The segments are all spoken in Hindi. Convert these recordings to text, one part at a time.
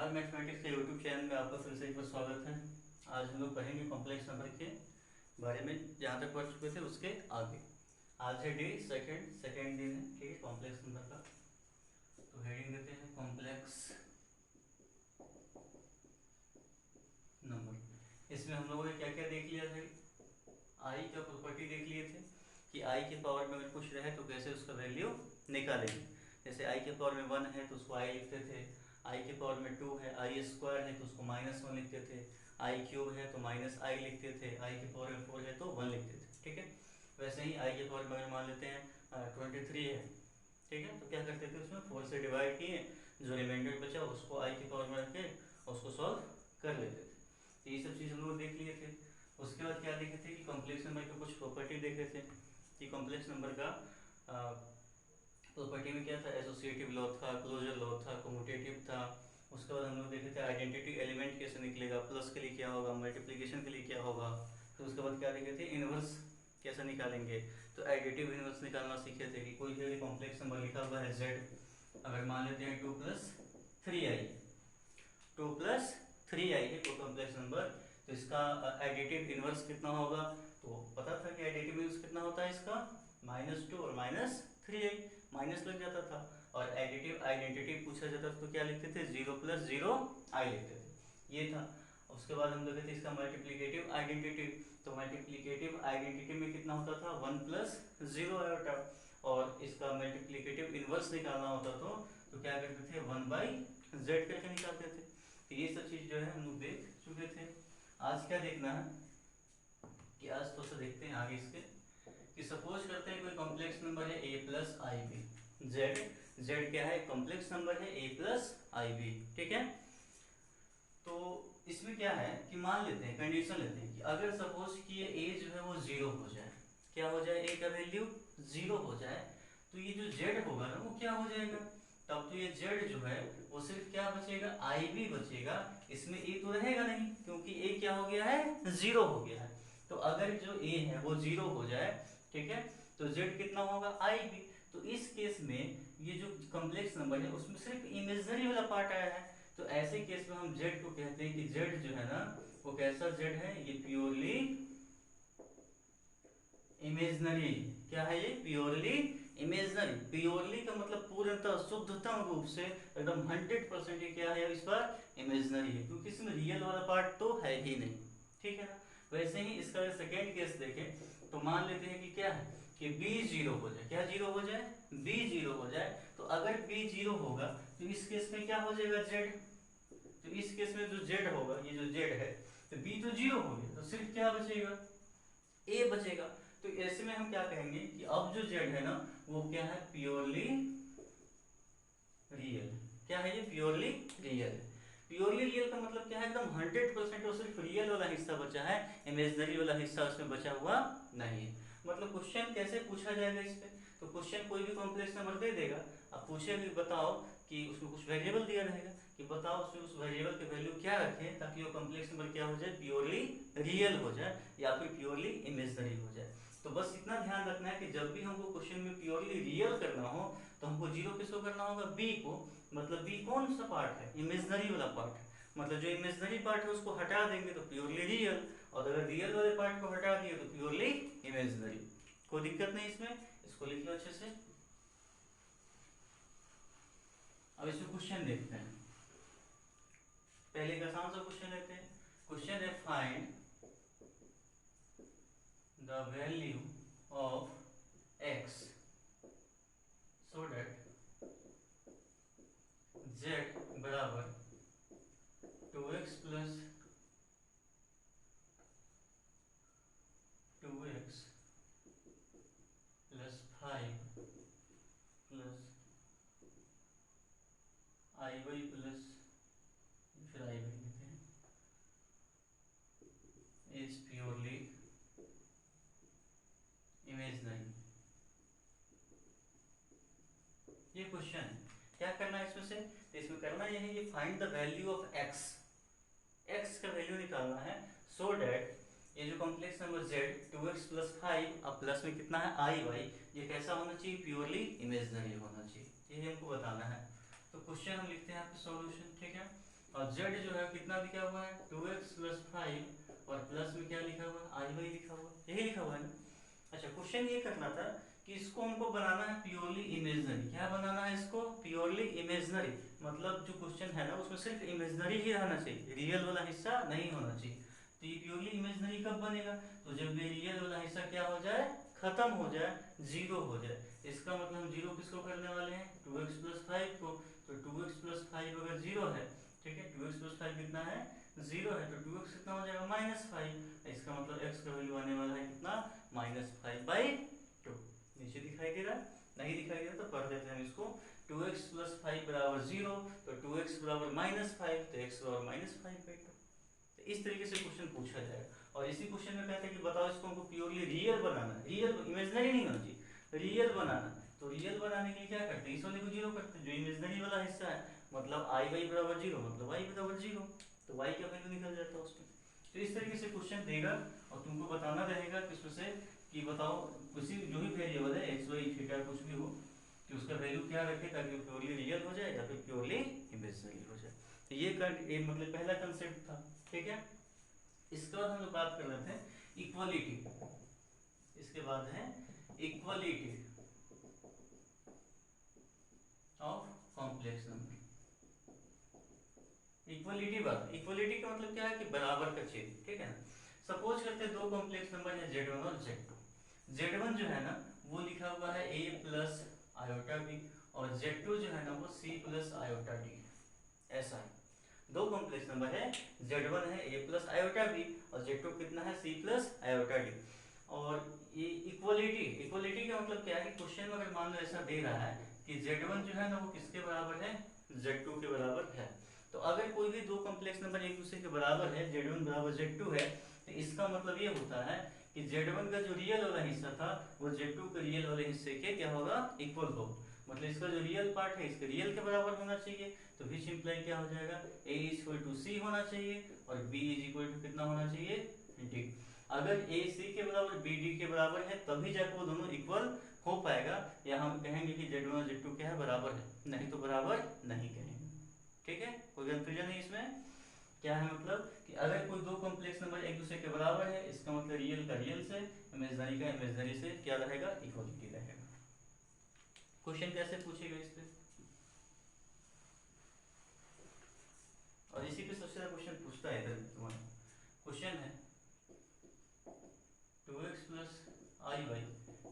आर मैथमेटिक्स के यूट्यूब चैनल में आपका फिर से एक बार स्वागत है। आज हम लोग पढ़ेंगे कॉम्प्लेक्स नंबर के बारे में, जहाँ तक पढ़ चुके थे उसके आगे। आज है डे सेकेंड दिन है, ठीक है, कॉम्प्लेक्स नंबर का। तो हेडिंग देते हैं कॉम्प्लेक्स नंबर। इसमें हम लोगों ने क्या क्या देख लिया था? आई का प्रॉपर्टी देख लिए थे कि आई के पावर में अगर कुछ रहे तो कैसे उसका वैल्यू निकालेंगे। जैसे आई के पावर में 1 है तो उसको आई लिखते थे, आई के पावर में 2 है, आई स्क्वायर है तो उसको -1 लिखते थे, आई क्यूब है तो माइनस आई लिखते थे, आई के पावर में 4 है तो 1 लिखते थे, ठीक है। वैसे ही आई के पावर में अगर मान लेते हैं 23 है, ठीक है, तो क्या करते थे, उसमें 4 से डिवाइड किए, जो रिमाइंडर बचा उसको आई के पावर में रख के उसको सॉल्व कर लेते थे। तो ये सब चीज़ हम लोग देख लिए थे। उसके बाद क्या देखे थे कि कॉम्प्लेक्स नंबर के कुछ प्रॉपर्टी देखे थे कि कॉम्प्लेक्स नंबर का प्रॉपर्टी में क्या था, एसोसिएटिव लॉ था, क्लोजर लॉ था, कम्यूटेटिव था। उसके बाद हम लोग देखे थे आइडेंटिटी एलिमेंट कैसे निकलेगा, प्लस के लिए क्या होगा, मल्टीप्लिकेशन के लिए क्या होगा। फिर उसके बाद क्या देखे थे, इनवर्स कैसे निकालेंगे। तो एडिटिव इनवर्स निकालना सीखे थे कि कोई भी कॉम्प्लेक्स नंबर लिखा हुआ है z, अगर मान लेते हैं 2 + 3i, 2 + 3i है कोई कॉम्प्लेक्स नंबर, तो इसका एडिटिव इनवर्स कितना होगा। तो पता था कि एडिटिव इनवर्स कितना होता है इसका, -2 और -3i, माइनस लग जाता था। और एडिटिव आइडेंटिटी पूछा जाता था तो क्या लिखते थे, 0 + 0i लिखते थे, ये था। उसके बाद हम देखे थे इसका मल्टीप्लिकेटिव आइडेंटिटी। तो मल्टीप्लिकेटिव आइडेंटिटी में कितना होता था, 1 + 0 आयोटा। और इसका मल्टीप्लिकेटिव इनवर्स निकालना होता तो क्या करते थे, 1/z करके निकालते थे। तो ये सब चीज जो है हम लोग देख चुके थे। आज क्या देखना है कि आज तो देखते हैं आगे इसके कि सपोज करते हैं कोई कॉम्प्लेक्स नंबर है a + ib, z क्या है, कॉम्प्लेक्स नंबर है a + ib, ठीक है। तो इसमें क्या है कि मान लेते हैं, कंडीशन लेते हैं कि अगर सपोज कि ये a जो है वो 0 हो जाए, क्या हो जाए, a का वैल्यू 0 हो जाए, तो ये जो z होगा ना वो क्या हो जाएगा, तब तो ये z जो है वो सिर्फ क्या बचेगा, ib बचेगा। इसमें a तो रहेगा नहीं क्योंकि a क्या हो गया है, 0 हो गया है। तो अगर जो a है वो 0 हो जाए, ठीक है, तो z कितना होगा, ib। तो इस केस में ये जो कॉम्प्लेक्स नंबर है उसमें सिर्फ इमेजिनरी वाला पार्ट आया है। तो ऐसे केस में हम z को कहते हैं कि z जो है ना वो कैसा z है, ये प्योरली इमेजिनरी। क्या है ये, प्योरली इमेजिनरी। प्योरली का मतलब पूर्णतः शुद्धतम रूप से एकदम 100% ये क्या है, इस पर इमेजिनरी है, क्योंकि इसमें रियल वाला पार्ट तो है ही नहीं, ठीक है ना। वैसे ही इसका सेकेंड केस देखें तो मान लेते हैं कि क्या है कि b 0 हो जाए, क्या 0 हो जाए, b 0 हो जाए। तो अगर b 0 होगा तो इस केस में क्या हो जाएगा, z। तो इस केस में जो z होगा, ये जो z है, तो b तो 0 हो गया, तो सिर्फ क्या बचेगा, a बचेगा। तो ऐसे में हम क्या कहेंगे कि अब जो z है ना वो क्या है, प्योरली रियल। क्या है ये, प्योरली रियल। प्योरली रियल का मतलब क्या है, एकदम 100% और सिर्फ रियल वाला हिस्सा बचा है, इमेजिनरी वाला हिस्सा उसमें बचा हुआ नहीं है। मतलब क्वेश्चन कैसे पूछा जाएगा इस पे, तो क्वेश्चन कोई भी कॉम्प्लेक्स नंबर दे देगा, अब पूछेगा कि बताओ कि उसमें कुछ वेरिएबल दिया रहेगा कि बताओ उसमें उस वेरिएबल की वैल्यू क्या रखें ताकि वो कॉम्प्लेक्स नंबर क्या हो जाए, प्योरली रियल हो जाए या फिर प्योरली इमेजिनरी हो जाए। तो बस इतना ध्यान रखना है कि जब भी हमको क्वेश्चन में प्योरली रियल करना हो तो हमको 0 किसको करना होगा, बी को। मतलब बी कौन सा पार्ट है, इमेजिनरी वाला पार्ट है। मतलब जो इमेजिनरी पार्ट है उसको हटा देंगे तो प्योरली रियल, और अगर रियल वाले पार्ट को हटा दिए तो प्योरली इमेजिनरी। कोई दिक्कत नहीं इसमें, इसको लिख लो अच्छे से। अब इसमें क्वेश्चन देखते हैं। पहले का आसान सा क्वेश्चन लेते हैं। क्वेश्चन है, find the value of x so that z बराबर 2x + 2x + 5 + iy प्लस, फिर iy लेते हैं, इज प्योरली इमेजिनरी। ये क्वेश्चन है, क्या करना है इसमें से, तो इसमें करना यह है कि find the value of x, x का वैल्यू निकालना है, सो डैट ये जो कॉम्प्लेक्स नंबर z 2x + 5, अब प्लस में कितना है iy, ये कैसा होना चाहिए, प्योरली इमेजिनरी होना चाहिए, ये हमको बताना है। तो क्वेश्चन हम लिखते हैं यहाँ पे सॉल्यूशन, ठीक है। और z जो है कितना लिखा हुआ है 2x प्लस 5 और प्लस में क्या लिखा हुआ है i y लिखा हुआ है, यही लिखा हुआ है ना। अच्छा क्वेश्चन ये करना था कि इसको हमको बनाना है प्योरली इमेजिनरी। क्या बनाना है इसको? Purely imaginary. मतलब जो क्वेश्चन है ना उसमें सिर्फ इमेजिनरी ही रहना चाहिए, रियल वाला हिस्सा नहीं होना चाहिए। तो ये प्योरली इमेजिनरी कब बनेगा? तो जब ये रियल वाला हिस्सा क्या हो जाए, खत्म हो जाए, जीरो हो जाए। इसका मतलब हम जीरो किसको करने वाले हैं? 2x प्लस 5 को। तो 2x प्लस 5 अगर जीरो है, ठीक है, 2x प्लस 5 कितना है? जीरो है, तो 2x कितना हो जाएगा? -5। इसका मतलब x का वैल्यू आने वाला है कितना? -5/2। नीचे दिखाई दे रहा है? नहीं दिखाई दे रहा तो पढ़ देते हैं हम इसको। 2x प्लस 5 बराबर 0, तो 2x बराबर -5, तो x बराबर -5/2। तो इस तरीके से क्वेश्चन पूछा जाएगा। और इसी क्वेश्चन में कहते हैं कि बताओ इसको हमको प्योरली रियल बनाना है, रियल इमेजिनरी नहीं होना चाहिए, रियल बनाना। तो रियल बनाने के लिए क्या करते हैं? इस वाले को जीरो करते हैं, जो इमेजिनरी वाला हिस्सा है, मतलब i y बराबर 0, मतलब y बराबर 0, तो y का वैल्यू निकल जाता है उसमें। तो इस तरीके से क्वेश्चन देगा और तुमको बताना रहेगा कि उसमें से कि बताओ किसी जो भी वेरिएबल है एक्स वाई थीटा कुछ भी हो कि उसका वैल्यू क्या रखे ताकि वो प्योरली रियल हो जाए या फिर प्योरली इमेजिनरी हो जाए। तो ये मतलब पहला कंसेप्ट था, ठीक है। इसके बाद हम लोग बात कर रहे थे इक्वलिटी। इसके बाद है equality of complex number. Equality का मतलब क्या है कि बराबर का छेद, ठीक है ना। सपोज करते हैं दो कॉम्प्लेक्स नंबर है z1 और z2। z1 जो है ना वो लिखा हुआ है a प्लस आयोटा b और z2 जो है ना वो c प्लस आयोटा d। ऐसा है दो कॉम्प्लेक्स नंबर है, z1 है a प्लस आयोटा b और z2 कितना है c प्लस आयोटा d। और ये इक्वलिटी का मतलब क्या है कि क्वेश्चन में अगर मान लो ऐसा दे रहा है कि z1 जो है ना वो किसके बराबर है? z2 के बराबर है। तो अगर कोई भी दो कॉम्प्लेक्स नंबर एक दूसरे के बराबर है, z1 बराबर z2 है, तो इसका मतलब ये होता है कि z1 का जो रियल वाला हिस्सा था वो z2 के रियल वाले हिस्से के क्या होगा? इक्वल होगा। मतलब इसका जो रियल पार्ट है इसके रियल के बराबर होना चाहिए। तो विच इंप्लाई क्या हो जाएगा? a इक्वल टू c होना चाहिए और b इज इक्वल टू कितना होना चाहिए? d। अगर a c के बराबर b d के बराबर है तभी जाकर वो दोनों इक्वल हो पाएगा, या हम कहेंगे कि z1 और z2 क्या है? बराबर है, नहीं तो बराबर नहीं कहेंगे। ठीक है, कोई कंफ्यूजन नहीं इसमें। क्या है मतलब कि अगर कोई दो कॉम्प्लेक्स नंबर एक दूसरे के बराबर है इसका मतलब रियल का रियल से, इमेजिनरी का इमेजिनरी से क्या रहेगा? इक्वलिटी रहेगा। क्वेश्चन कैसे पूछेगा इस पे? और इसी पे सबसे ज्यादा क्वेश्चन पूछता है इधर तुम्हारा। क्वेश्चन है 2x plus I Y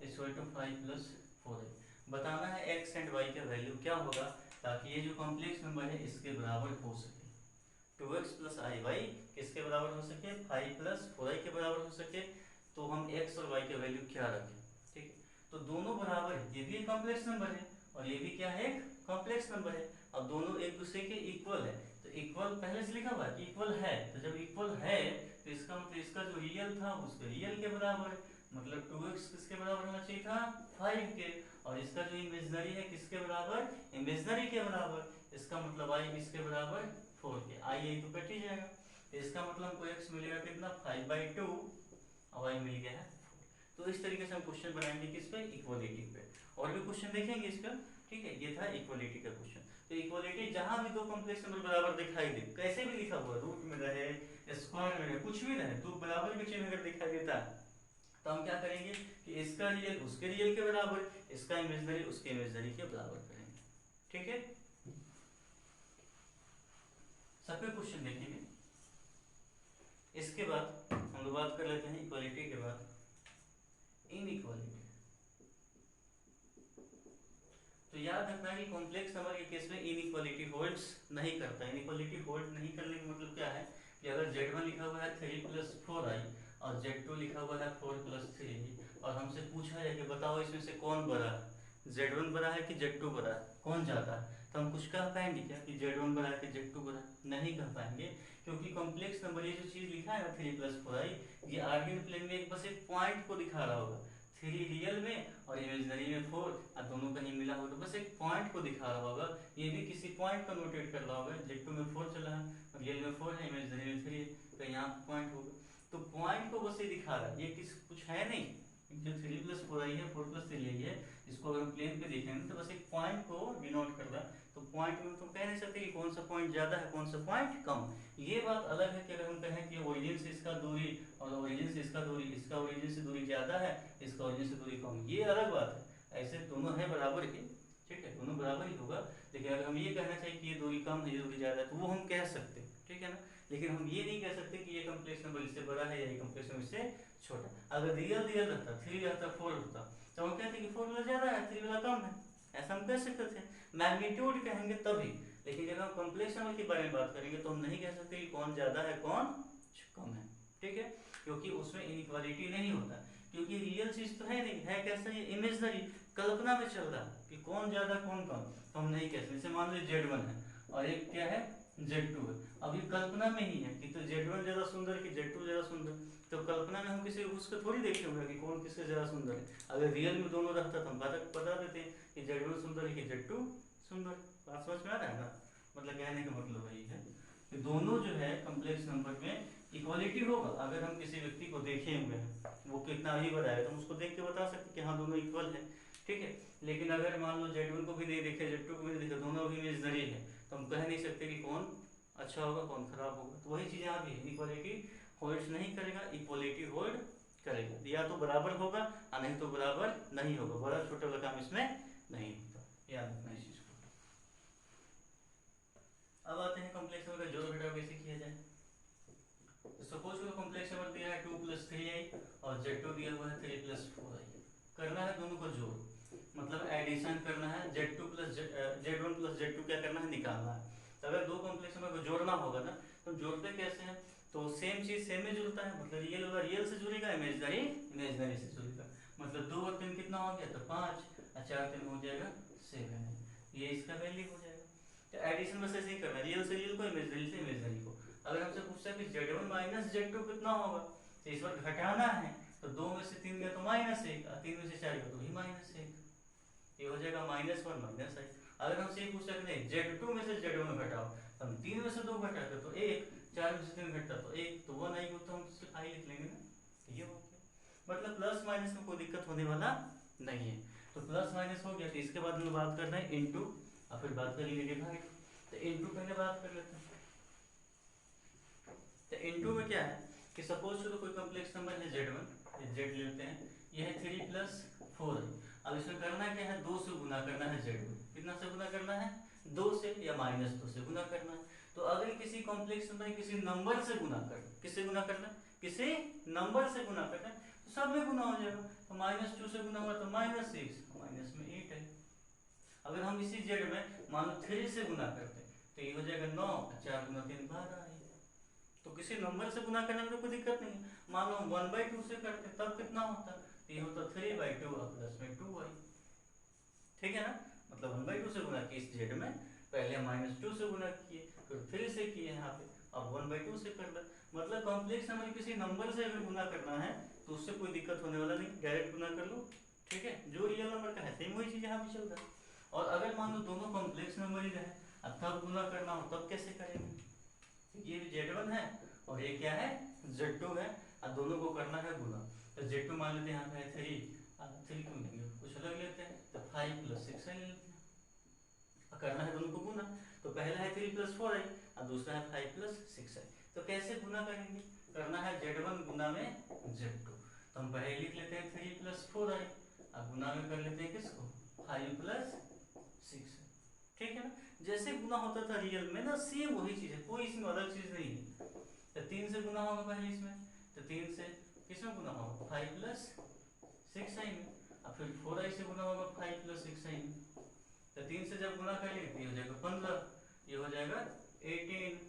equal to 5 plus 4i। बताना है x एंड y का वैल्यू क्या होगा ताकि ये जो कॉम्प्लेक्स नंबर है इसके बराबर हो सके। 2x प्लस आई वाई किसके बराबर हो सके? 5 प्लस 4i के बराबर हो सके। तो हम x और y के वैल्यू क्या रखें? ठीक है, तो दोनों बराबर है, ये भी एक कॉम्प्लेक्स नंबर है और ये भी क्या है? एक कॉम्प्लेक्स नंबर है। अब दोनों एक दूसरे के इक्वल है, तो इक्वल पहले से लिखा हुआ है कि इक्वल है, तो जब इक्वल है तो इसका मतलब इसका जो रियल था उसके रियल के बराबर है। मतलब 2x किसके बराबर होना चाहिए था? 5 के। और इसका जो इमेजिनरी है किसके बराबर? इमेजिनरी के बराबर। इसका मतलब y किसके बराबर? 4 के। आई तो कट ही जाएगा, इसका मतलब हमको x मिलेगा कितना? 5/2 और y मिल गया है 4। तो इस तरीके से हम क्वेश्चन बनाएंगे किस पे? इक्वलिटी पे। और भी क्वेश्चन देखेंगे इसका, ठीक है। ये था इक्वलिटी का क्वेश्चन। तो इक्वलिटी जहां भी दो कॉम्प्लेक्स नंबर बराबर दिखाई दे, कैसे भी लिखा हुआ, रूट में रहे, स्क्वायर में रहे, कुछ भी रहे, दो बराबर के चिन्ह अगर दिखाई देता है तो हम क्या करेंगे कि इसका रियल उसके रियल के बराबर, इसका इमेजिनरी उसके इमेजिनरी के बराबर करेंगे। ठीक है, सब पे क्वेश्चन देखेंगे। इसके बाद हम लोग बात कर लेते हैं इक्वलिटी के बाद इनइक्वालिटी। तो याद रखना कि कॉम्प्लेक्स नंबर के केस में इनइक्वालिटी होल्ड्स नहीं करता। इनइक्वालिटी होल्ड नहीं करने का मतलब क्या है कि अगर z1 लिखा हुआ है 3 प्लस 4i और z2 लिखा हुआ है 4 प्लस 3i और हमसे पूछा है कि बताओ इसमें से कौन बड़ा है, z1 बड़ा है कि z2 बड़ा है, कौन ज्यादा है, तो हम कुछ कह पाएंगे क्या कि z1 बड़ा है कि z2 बड़ा है? नहीं कह पाएंगे, क्योंकि कॉम्प्लेक्स नंबर ये जो चीज लिखा है ना 3 प्लस 4i, ये आर्गेन प्लेन में बस एक पॉइंट को दिखा रहा होगा। 3 रियल में और इमेजिनरी में 4 और दोनों कहीं मिला हो तो बस एक पॉइंट को दिखा रहा होगा। ये भी किसी पॉइंट को नोटेट कर रहा होगा। z2 में 4 चला है, रियल में 4 है, इमेजिनरी में 3 है, तो यहाँ पॉइंट होगा। तो पॉइंट को बस ये दिखा रहा है, ये किस कुछ है नहीं। जो 3 प्लस 4i है 4 प्लस 3i है, इसको अगर हम प्लेन पे देखेंगे तो बस एक पॉइंट को डिनोट कर रहा है तो पॉइंट में तुम कह नहीं सकते कि कौन सा पॉइंट ज्यादा है कौन सा पॉइंट कम। ये बात अलग है कि अगर हम कहें कि ओरिजिन से इसका दूरी और ओरिजिन से इसका दूरी, इसका ओरिजिन से दूरी ज्यादा है, इसका ओरिजिन से दूरी कम, ये अलग बात है। ऐसे दोनों है बराबर ही, ठीक है, दोनों बराबर ही होगा। लेकिन अगर हम ये कहना चाहिए कि ये दूरी कम है ये दूरी ज्यादा है तो वो हम कह सकते, ठीक है ना। लेकिन हम ये नहीं कह सकते कि ये कॉम्प्लेक्स नंबर इससे बड़ा है या ये कॉम्प्लेक्स नंबर इससे छोटा। अगर रियल रियल रहता, 3 रहता 4 होता, तो हम कहते कि 4 वाला ज्यादा है 3 वाला कम है, ऐसा हम कह सकते थे। मैग्नीट्यूड कहेंगे तभी। लेकिन जब हम कॉम्प्लेक्स नंबर के बारे में बात करेंगे तो हम नहीं कह सकते कि कौन ज्यादा है कौन कम है, ठीक है, क्योंकि उसमें इनइक्वालिटी नहीं होता। क्योंकि रियल चीज तो है नहीं, है कैसा, ये इमेजनरी, कल्पना में चल रहा है कि कौन ज्यादा कौन कम, तो हम नहीं कह सकते। जैसे मान लीजिए Z1 है और एक क्या है Z2 है, अब ये कल्पना में ही है कि तो Z1 ज्यादा सुंदर कि Z2 ज्यादा सुंदर, तो कल्पना में हम किसी उसको थोड़ी देखे होंगे कि कौन किससे ज्यादा सुंदर है। अगर रियल में दोनों रहता तो हम बता देते कि Z1 सुंदर है कि Z2 सुंदर। बात समझ में आ रहा है ना, मतलब कहने का मतलब वही है कि दोनों जो है कॉम्प्लेक्स नंबर में इक्वालिटी होगा। अगर हम किसी व्यक्ति को देखे हुए हैं वो कितना भी बड़ा है तो हम उसको देख के बता सकते कि हाँ दोनों इक्वल है, ठीक है। लेकिन अगर मान लो Z1 को भी नहीं देखे Z2 को भी नहीं देखे, दोनों भी इमेजनरी है, तो हम कह नहीं सकते कि कौन अच्छा होगा कौन खराब होगा। तो वही चीज यहाँ भी है, इक्वालिटी होल्ड नहीं करेगा, इक्वालिटी होल्ड करेगा। या तो बराबर होगा और नहीं तो बराबर नहीं होगा, बड़ा छोटा वाला काम इसमें नहीं होता, याद रखना इस चीज को। अब आते हैं कॉम्प्लेक्स नंबर का जोड़ घटाव कैसे किया जाए। तो सपोज को कॉम्प्लेक्स नंबर दिया है 2 + 3i और Z2 दिया हुआ है 3 + 4i। करना है दोनों को जोड़, मतलब एडिशन करना है। Z1 + Z2 क्या करना है निकालना है। तो अगर दो कॉम्प्लेक्स नंबर को जोड़ना होगा ना तो जोड़ते कैसे हैं, तो सेम चीज सेम में जुड़ता है, मतलब रियल वाला रियल से जुड़ेगा, इमेजनरी इमेजनरी से जुड़ेगा। मतलब 2 और 3 कितना हो गया, तो 5 और 4 3 हो जाएगा 7, ये इसका वैल्यू हो जाएगा। तो एडिशन बस ऐसे ही करना है, रियल से रियल को, इमेजनरी से इमेजनरी को। अगर हमसे पूछता है कि Z1 - Z2 कितना होगा, तो इस बार घटाना है तो 2 में से 3 गया तो -1 और 3 में से 4 गया तो भी -1, ये हो जाएगा -1 -1। अगर हमसे ये पूछता है कि नहीं Z2 में से Z1 घटाओ, तो हम 3 में से 2 घटाते तो 1, 4 में से 3 घटता तो 1, तो 1 आएगा तो हम सिर्फ i लिख लेंगे ना, ये हो गया। मतलब प्लस माइनस में कोई दिक्कत होने वाला नहीं है। तो प्लस माइनस हो गया, तो इसके बाद हमें बात करना है इनटू और फिर बात करेंगे डिवाइड। तो इनटू पहले बात कर लेते हैं। तो इनटू में क्या है कि सपोज चलो कोई कॉम्प्लेक्स नंबर है Z1, Z लेते हैं, यह है 3 + 4। अब इसमें करना क्या है, 2 से गुना करना है Z1, कितना से गुना करना है 2 से या -2 से गुना करना है। तो अगर किसी कॉम्प्लेक्स नंबर किसी नंबर से गुना कर, किससे गुना करना है, किसी नंबर से गुना करना है, तो सब में गुना हो जाएगा। तो -2 से गुना हुआ तो -6, माइनस में 8 है। अगर हम इसी Z में मान लो 3 से गुना करते तो ये हो जाएगा 9, 4 × 3 12। तो किसी नंबर से गुना करने में तो कोई दिक्कत नहीं है। मान लो हम 1/2 से करते तब कितना होता, तो ये होता 3/2 और प्लस में 2i, ठीक है ना। मतलब 1/2 से गुना किए इस Z में, पहले -2 से गुना किए फिर 3 से किए यहाँ पे, अब 1/2 से कर लो। मतलब कॉम्प्लेक्स नंबर किसी नंबर से अगर गुना करना है तो उससे कोई दिक्कत होने वाला नहीं, डायरेक्ट गुना कर लो, ठीक है। जो रियल नंबर का है सेम वही चीज यहाँ भी चल रहा है। और अगर मान लो दोनों कॉम्प्लेक्स नंबर ही रहे तब गुना करना हो तब कैसे करेंगे, ये Z1 है और ये क्या है Z2 है और दोनों को करना है गुना। तो Z2 मान लेते हैं यहाँ पे है 3 क्यों लेंगे, कुछ अलग लेते हैं, तो 5 + 6i लेते हैं और करना है दोनों को गुना। तो पहला है 3 + 4i और दूसरा है 5 + 6i। तो कैसे गुना करेंगे, करना है Z1 गुना में Z2, तो हम पहले लिख लेते हैं 3 + 4i और गुना में कर लेते हैं किसको 5 + 6, ठीक है ना। जैसे गुना होता था रियल में ना सेम वही चीज है, कोई इसमें अलग चीज नहीं है। तो 3 से गुना होगा पहले इसमें, तो 3 से किसमें गुना होगा 5 + 6i में, और फिर 4i से गुना होगा 5 + 6i में। तो 3 से जब गुना करेंगे तो ये हो जाएगा 15, ये हो जाएगा 18,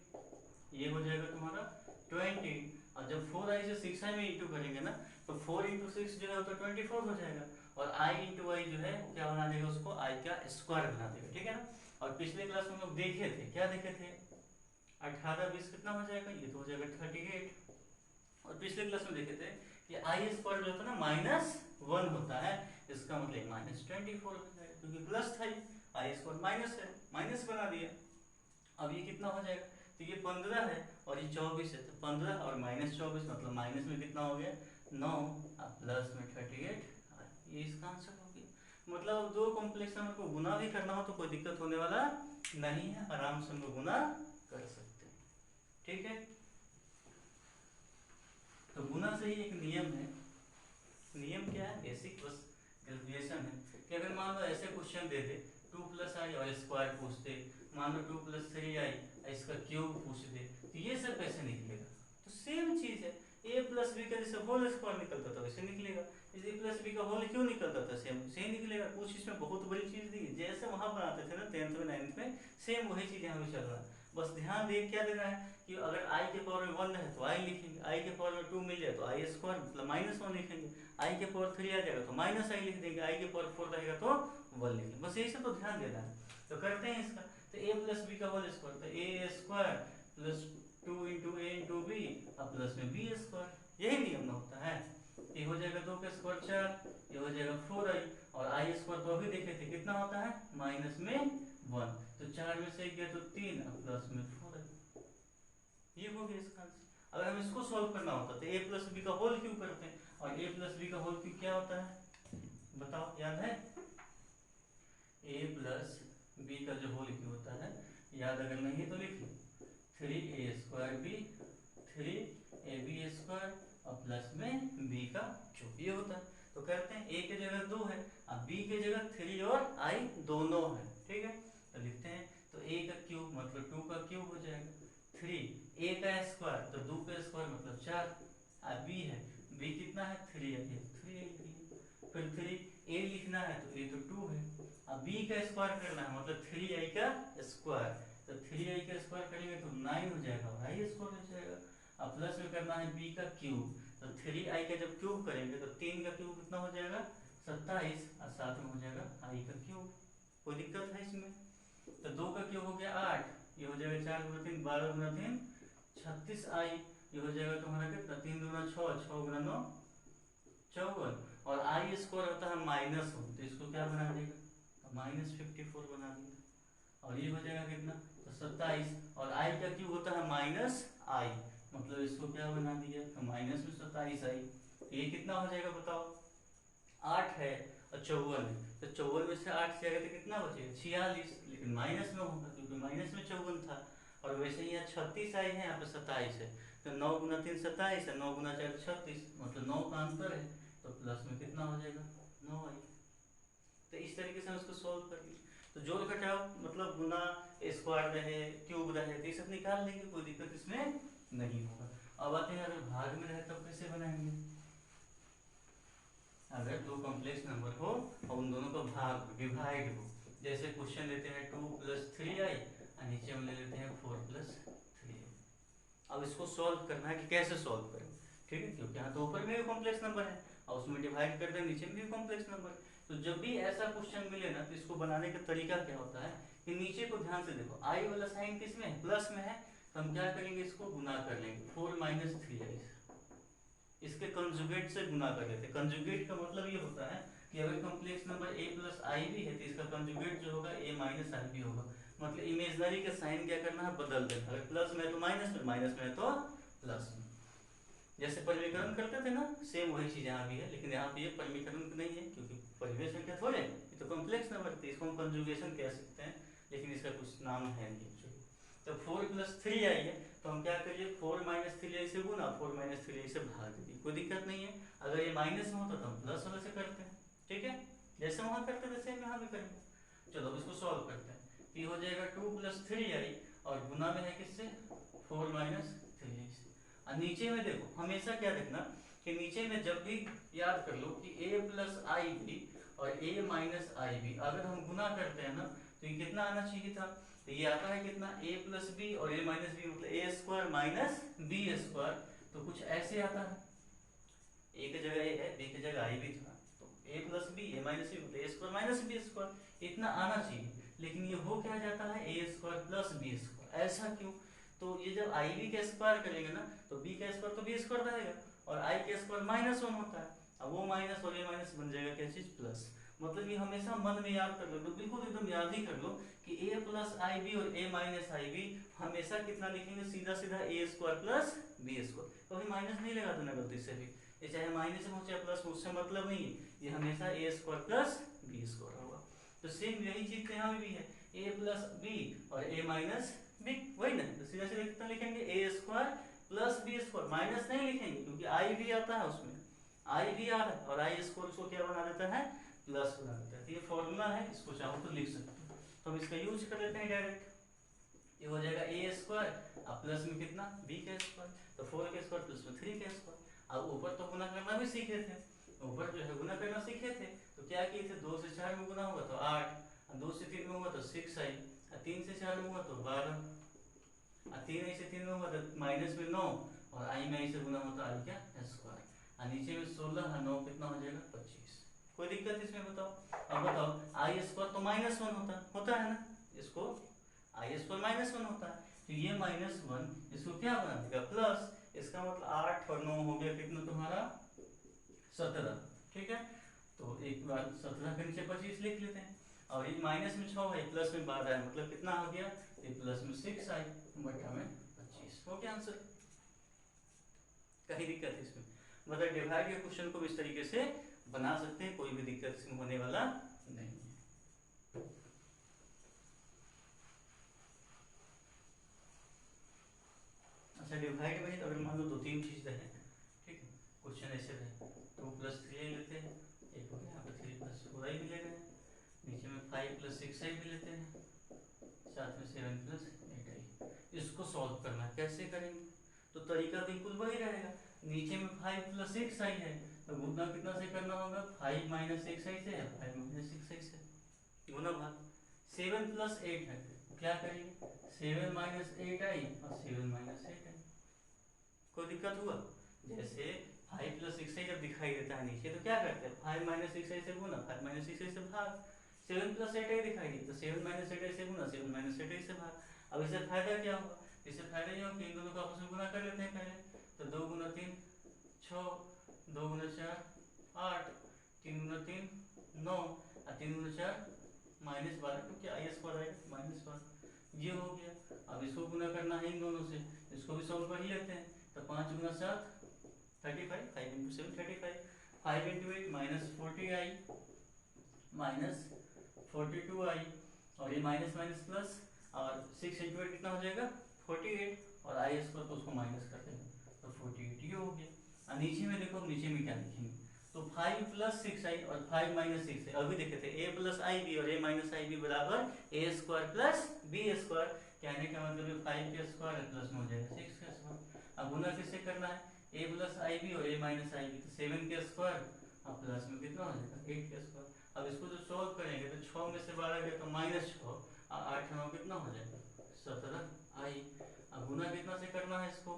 ये हो जाएगा तुम्हारा 20, और जब 4i से 6i में इंटू करेंगे ना तो 4 × 6 जो है तो 24 हो जाएगा, और i × i जो है क्या बना देगा उसको i का स्क्वायर बना देगा, ठीक है ना। और पिछले क्लास में हम लोग देखे थे, क्या देखे थे 18 20 कितना हो जाएगा, ये तो हो जाएगा 38। और पिछले क्लास में देखे थे कि i स्क्वायर जो होता है ना -1 होता है, इसका मतलब -24 हो जाएगा, क्योंकि प्लस था i स्क्वायर माइनस है, माइनस बना दिया। अब ये कितना हो जाएगा, तो ये 15 है और ये 24 है, तो 15 और -24 मतलब माइनस में कितना हो गया 9 और प्लस में 38, ये इसका आंसर हो गया। मतलब दो कॉम्प्लेक्स नंबर को गुना भी करना हो तो कोई दिक्कत होने वाला नहीं है, आराम से हम लोग गुना कर सकते हैं। ठीक है, तो गुना से ही एक नियम है। नियम क्या है? बेसिक बस कैलकुलेशन है कि अगर मान लो ऐसे क्वेश्चन दे दे 2 + i और स्क्वायर पूछ दे, मान लो 2 + 3i इसका क्यूब पूछ दे, तो ये सब कैसे निकलेगा? तो सेम चीज है, a + b का जैसे होल स्क्वायर निकलता था वैसे निकलेगा, इस a + b का होल क्यों निकलता था सेम वैसे ही निकलेगा। कुछ इसमें बहुत बड़ी चीज दी है, जैसे वहां बनाते थे ना 10th में 9th में, सेम वही चीज यहाँ भी चल रहा है। बस ध्यान दे क्या देना है कि अगर i के पावर में 1 है तो i लिखेंगे, i के पावर में 2 मिल जाए तो i स्क्वायर मतलब -1 लिखेंगे, i के पावर 3 आ जाएगा तो -i लिख देंगे, i के पावर 4 रहेगा तो 1 लिखेंगे। बस यही सब तो ध्यान देना है। तो करते हैं इसका, तो a + b का होल स्क्वायर, तो a² + 2 × a × b और प्लस में b स्क्वायर, यही नियम ना होता है। ये हो जाएगा 2 का स्क्वायर 4, ये हो जाएगा 4i और i स्क्वायर तो अभी देखे थे कितना होता है -1, तो 4 में से 1 गया तो 3 और प्लस में 4i, ये हो गया इसका आंसर। अगर हम इसको सॉल्व करना होता तो a + b का होल क्यों करते हैं, और a + b का होल क्यों क्या होता है बताओ, याद है? a + b का जो होल क्यों होता है, याद अगर नहीं तो लिख लो, 3a² b 3ab² और प्लस में b का क्यूब, ये होता है। तो करते हैं a के जगह 2 है, अब b के जगह 3 और i दोनों है, ठीक है, तो लिखते हैं, तो a का क्यूब मतलब 2 का क्यूब हो जाएगा, 3 a का स्क्वायर तो 2 का स्क्वायर मतलब 4, अब b है, b कितना है 3a, 3a, फिर 3a लिखना है तो a तो 2 है, अब b का स्क्वायर करना है मतलब 3i का स्क्वायर, तो 3i का स्क्वायर करेंगे तो 9 हो जाएगा और i स्क्वायर हो जाएगा। अब प्लस में करना है b का क्यूब, तो 3i का जब क्यूब करेंगे तो 3 का क्यूब कितना हो जाएगा 27 और साथ में हो जाएगा i का क्यूब, कोई दिक्कत है इसमें? तो 2 का क्यूब हो गया 8, ये हो जाएगा 4 × 3 12 × 3 36i, ये हो जाएगा तुम्हारा कितना 3 × 6 6 × 9 54, और i स्क्वायर होता है -1 तो इसको क्या बना देगा -54 बना दिया, और ये हो जाएगा कितना तो 27, और i का क्यूब होता है -i मतलब इसको क्या बना दिया तो -27i, ये कितना हो जाएगा बताओ, 8 है और 54 है, तो 54 में से 8 से तो कितना बचेगा 46, लेकिन माइनस में होगा क्योंकि माइनस में 54 था, और वैसे ही यहाँ 36i है, यहाँ पे 27 है, तो 9 × 3 27 है, 9 × 4 36 मतलब 9 का अंतर है, तो प्लस में कितना हो जाएगा 9i। तो इस तरीके से हम इसको सोल्व कर लिए, तो जोड़ घटाव मतलब गुना स्क्वायर रहे क्यूब रहे तो ये सब निकाल लेंगे, कोई दिक्कत इसमें नहीं होगा। अब आते हैं अगर भाग में रहे तब कैसे बनाएंगे, अगर दो कॉम्प्लेक्स नंबर हो और उन दोनों का भाग डिवाइड हो, जैसे क्वेश्चन लेते हैं 2 + 3i और नीचे में ले लेते हैं 4 + 3i। अब इसको सॉल्व करना है कि कैसे सॉल्व करें, ठीक है, क्योंकि यहाँ तो ऊपर में भी कॉम्प्लेक्स नंबर है और उसमें डिवाइड कर दें, नीचे में भी कॉम्प्लेक्स नंबर है, तो जब भी ऐसा क्वेश्चन मिले ना तो इसको बनाने का तरीका क्या होता है कि नीचे को ध्यान से देखो, i वाला साइन किस में है प्लस में है, तो हम क्या करेंगे इसको गुना कर लेंगे 4 - 3i, इसके कंजुगेट से गुना कर लेते हैं। कंजुगेट का मतलब ये होता है कि अगर कॉम्प्लेक्स नंबर a + i भी है तो इसका कंजुगेट जो होगा a - i भी होगा, मतलब इमेजनरी का साइन क्या करना है बदल देना, अगर प्लस में है तो माइनस में, माइनस में है तो प्लस में, जैसे परिमीकरण करते थे ना सेम वही चीज यहाँ भी है, लेकिन यहाँ पे ये परिमीकरण नहीं है क्योंकि परिमेय संख्या थोड़े, ये तो कॉम्प्लेक्स नंबर थे, इसको हम कंजुगेशन कह सकते हैं, लेकिन इसका कुछ नाम है नहीं एक्चुअली। तो 4 + 3i है, तो हम क्या करिए 4 - 3i से गुना 4 - 3i से भाग दीजिए, कोई दिक्कत नहीं है। अगर ये माइनस में होता तो हम प्लस वाले से करते हैं, ठीक है, जैसे वहां करते थे सेम यहाँ भी करेंगे। चलो अब इसको सॉल्व करते हैं, ये हो जाएगा 2 + 3i और गुना में है किससे 4 - 3i से, और नीचे में देखो हमेशा क्या देखना कि नीचे में जब भी याद कर लो कि a + ib और a - ib अगर हम गुना करते हैं ना तो ये कितना आना चाहिए था, तो ये आता है कितना a + b और a - b मतलब a² - b², तो कुछ ऐसे आता है, a की जगह a है b की जगह i भी था, तो a + b a - b मतलब a² - b², इतना आना चाहिए, लेकिन ये हो क्या जाता है a² + b², ऐसा क्यों, तो ये जब ib का स्क्वायर करेंगे ना तो b का स्क्वायर तो b² रहेगा और i का स्क्वायर -1 होता है, अब वो माइनस और ये माइनस बन जाएगा क्या चीज प्लस, मतलब ये हमेशा मन में याद कर लो, तो बिल्कुल एकदम याद ही कर लो कि a + ib और a - ib हमेशा कितना लिखेंगे सीधा सीधा a² + b², कभी माइनस नहीं लगा देना गलती से भी, ये चाहे माइनस में हो चाहे प्लस में, उससे मतलब नहीं है, ये हमेशा ए स्क्वायर प्लस बी स्क्वायर होगा। तो सेम यही चीज तो यहाँ भी है, ए प्लस बी और ए माइनस बी, वही ना। तो सीधा सीधा कितना लिखेंगे, A square plus B square, minus नहीं लिखेंगे क्योंकि आई भी आता है उसमें, आई भी आ रहा है, और आई स्क्वायर उसको क्या बना देता है, प्लस बना देता है। तो ये फॉर्मूला है, इसको चाहो तो लिख सकते हो। तो हम इसका यूज कर लेते हैं डायरेक्ट, ये हो जाएगा ए स्क्वायर अब प्लस में कितना बी का स्क्वायर, तो 4 का स्क्वायर प्लस में 3 का स्क्वायर। अब ऊपर तो गुना करना भी सीखे थे, ऊपर जो है गुना करना सीखे थे, तो क्या किए थे, 2 से 4 में गुना होगा तो 8, 2 से 3 में होगा तो 6 आई, 3 से 4 में होगा तो 12, 3 आई से 3 में होगा तो माइनस में 9, और आई में आई से गुना होता आई क्या स्क्वायर, और नीचे में 16 और 9 कितना हो जाएगा 25। कोई दिक्कत इसमें बताओ। अब बताओ आई स्क्वायर तो -1 होता है ना, इसको आई स्क्वायर -1 होता है, तो ये -1 इसको क्या बना देगा प्लस, इसका मतलब 8 और 9 हो गया कितना तुम्हारा 17, ठीक है। तो एक बार 17 के नीचे 25 लिख लेते हैं, और ये माइनस में 6 है प्लस में 12 है, मतलब कितना हो गया, ये प्लस में 6 आई बटा में 25, हो गया आंसर। कहीं दिक्कत है इसमें, मतलब डिवाइड के क्वेश्चन को इस तरीके से बना सकते हैं, कोई भी दिक्कत इसमें होने वाला नहीं है। अच्छा डिवाइड में अगर मान लो 2-3 चीज रहे, ठीक है, क्वेश्चन ऐसे रहे, 2 + 3 लेते हैं, एक हो गया यहाँ पे 3 + 4 आई भी ले रहे हैं, नीचे में 5 + 6 आई भी लेते हैं, साथ में 7 + 8 आई। इसको सॉल्व करना कैसे करेंगे, तो तरीका बिल्कुल वही रहेगा, नीचे में 5 + 6 आई है, तो गुना कितना से करना होगा, 5 - 6 आई से, 5 - 6 आई से गुना भाग। 7 + 8 है, क्या करेंगे, 7 - 8 आई और 7 - 8 आई। कोई दिक्कत हुआ, जैसे 5 + 6 आई जब दिखाई देता है नीचे तो क्या करते हैं, 5 - 6 आई से गुना, 5 - 6 आई से भाग। 7 + 8 आई दिखाई दी तो 7 - 8 आई से गुना, 7 - 8 आई से भाग। अब इससे फायदा क्या होगा, इससे फायदा ये होगा कि इन दोनों को आपस में गुना कर लेते हैं पहले, तो 2 × 3 6, 2 × 4 8, 3 × 3 9, और 3 × 4 -12, क्योंकि आई स्क्वायर आएगा -12, ये हो गया। अब इसको गुना करना है इन दोनों से, इसको भी सॉल्व कर लेते हैं, तो 5 × 7 35, 5 × 7 35, 5 × 8 -40 आई -42 आई, और ये माइनस माइनस प्लस, और 6 × 8 कितना हो जाएगा 48, और आई स्क्वायर तो उसको माइनस कर देंगे तो 48 ये हो गया। और नीचे में देखो, नीचे में क्या लिखेंगे, तो 5 + 6 आई और 5 - 6 है, अभी देखे थे a + ib और a - ib बराबर a² + b², कहने का मतलब है 5 के स्क्वायर प्लस में हो जाएगा 6 का स्क्वायर। अब गुना किससे करना है, a + ib और a - ib, तो 7 के स्क्वायर और प्लस में कितना हो जाएगा 8 के स्क्वायर। अब इसको जो सॉल्व करेंगे तो 6 में से 12 गया तो -6, और 8 9 कितना हो जाएगा 17 आई। अब गुना कितना से करना है इसको,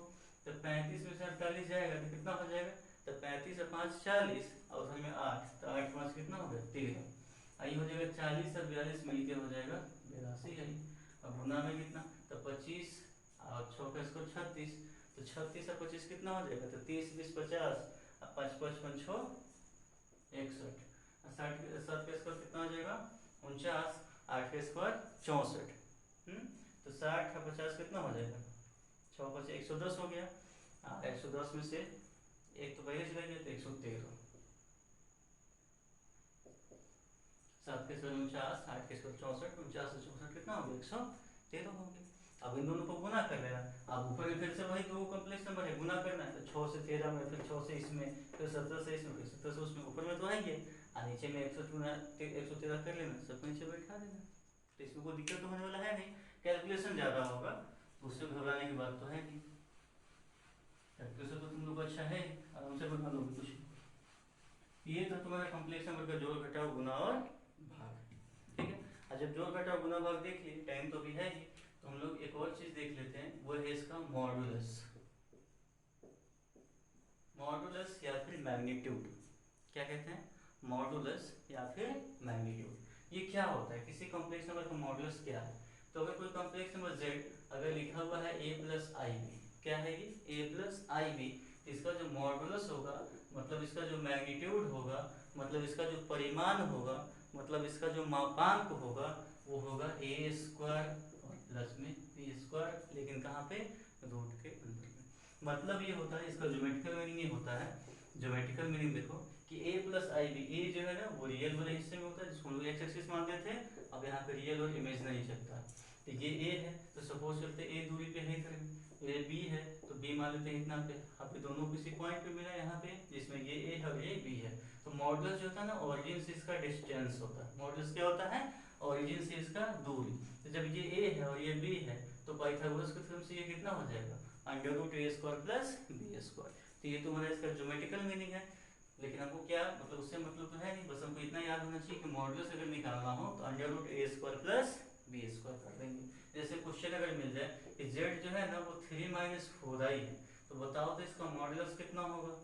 तो 35 में से 48 जाएगा तो कितना हो जाएगा, तो 35 और 5 40, और उधर में 8, तो 8 5 कितना हो गया 13 आई हो जाएगा। 40 और 42 मिलकर हो जाएगा 82 आई। अब गुना में कितना, तो 25 और 6 का स्क्वायर 36, तो 36 और 25 कितना हो जाएगा, तो 30 20 50, और 5 5 5 6 61, 60 7 का स्क्वायर कितना हो जाएगा 49, 8 का स्क्वायर 64, तो 60 और 50 कितना हो जाएगा 6 5 110 हो गया। 110 में से एक तो पहले चला गया तो 113, 7 के स्क्वायर 49, 8 के स्क्वायर 64, 49 से 64 कितना हो गया 113 हो गया। अब इन दोनों को गुना कर लेना, अब ऊपर में फिर से वही दो कॉम्प्लेक्स नंबर है, गुना करना है, तो 6 से 13 में, फिर 6 से इसमें, फिर 17 से इसमें, फिर 17 से उसमें, ऊपर में तो आएंगे, और नीचे में 113 कर लेना, सबको नीचे बैठा देना। तो इसमें कोई दिक्कत तो होने वाला है नहीं, कैलकुलेशन ज़्यादा होगा, उससे घबराने की बात तो है नहीं, कैलकुलेशन तो तुम लोग अच्छा है, आराम से बना लोगे कुछ। ये तो तुम्हारा कॉम्प्लेक्स नंबर का जोड़ घटाव गुना और भाग, ठीक है। और जब जोड़ घटाव गुना भाग देख लिए, टाइम तो भी है ही, तो हम लोग एक और चीज देख लेते हैं, वो है इसका मॉडुलस, मॉडुलस या फिर मैग्नीट्यूड, क्या कहते हैं मॉडुलस या फिर मैग्नीट्यूड। ये क्या होता है, किसी कॉम्प्लेक्स नंबर का मॉडुलस क्या है, तो अगर कोई कॉम्प्लेक्स नंबर z अगर लिखा हुआ है a + ib, क्या है ये a + ib, इसका जो मॉडुलस होगा, मतलब इसका जो मैग्नीट्यूड होगा, मतलब इसका जो परिमाण होगा, मतलब इसका जो मापांक होगा, वो होगा a² और प्लस में b², लेकिन कहाँ पे रूट के अंदर में। मतलब ये होता है, इसका ज्योमेट्रिकल मीनिंग ये होता है ज्योमेट्रिकल मीनिंग देखो कि a प्लस आई बी, ए जो है ना वो रियल वाले हिस्से में होता है जिसको हम लोग एक्स एक्सिस मानते थे, अब यहाँ पे रियल और इमेजिनरी चलता है। तो ये a है तो सपोज करते हैं a दूरी पे है इधर, ये b है तो b मान लेते हैं इतना पे, अब ये दोनों किसी पॉइंट पे मिला यहाँ पे जिसमें ये a है और ये b है। तो मॉडुलस जो होता है ना ओरिजिन से इसका डिस्टेंस होता है, मॉडुलस क्या होता है, ओरिजिन से इसका दूरी। तो जब ये a है और ये b है तो पाइथागोरस के थ्योरम से ये कितना हो जाएगा, under root a square plus b square. तो ये तो हमारा इसका ज्योमेट्रिकल मीनिंग है। लेकिन हमको क्या मतलब उससे मतलब तो है नहीं, बस हमको इतना याद होना चाहिए कि मॉडुलस अगर निकालना हो तो under root a square plus b square कर देंगे। जैसे क्वेश्चन अगर मिल जाए कि z जो है ना वो 3 माइनस 4i है, तो बताओ तो इसका मॉडुलस कितना होगा,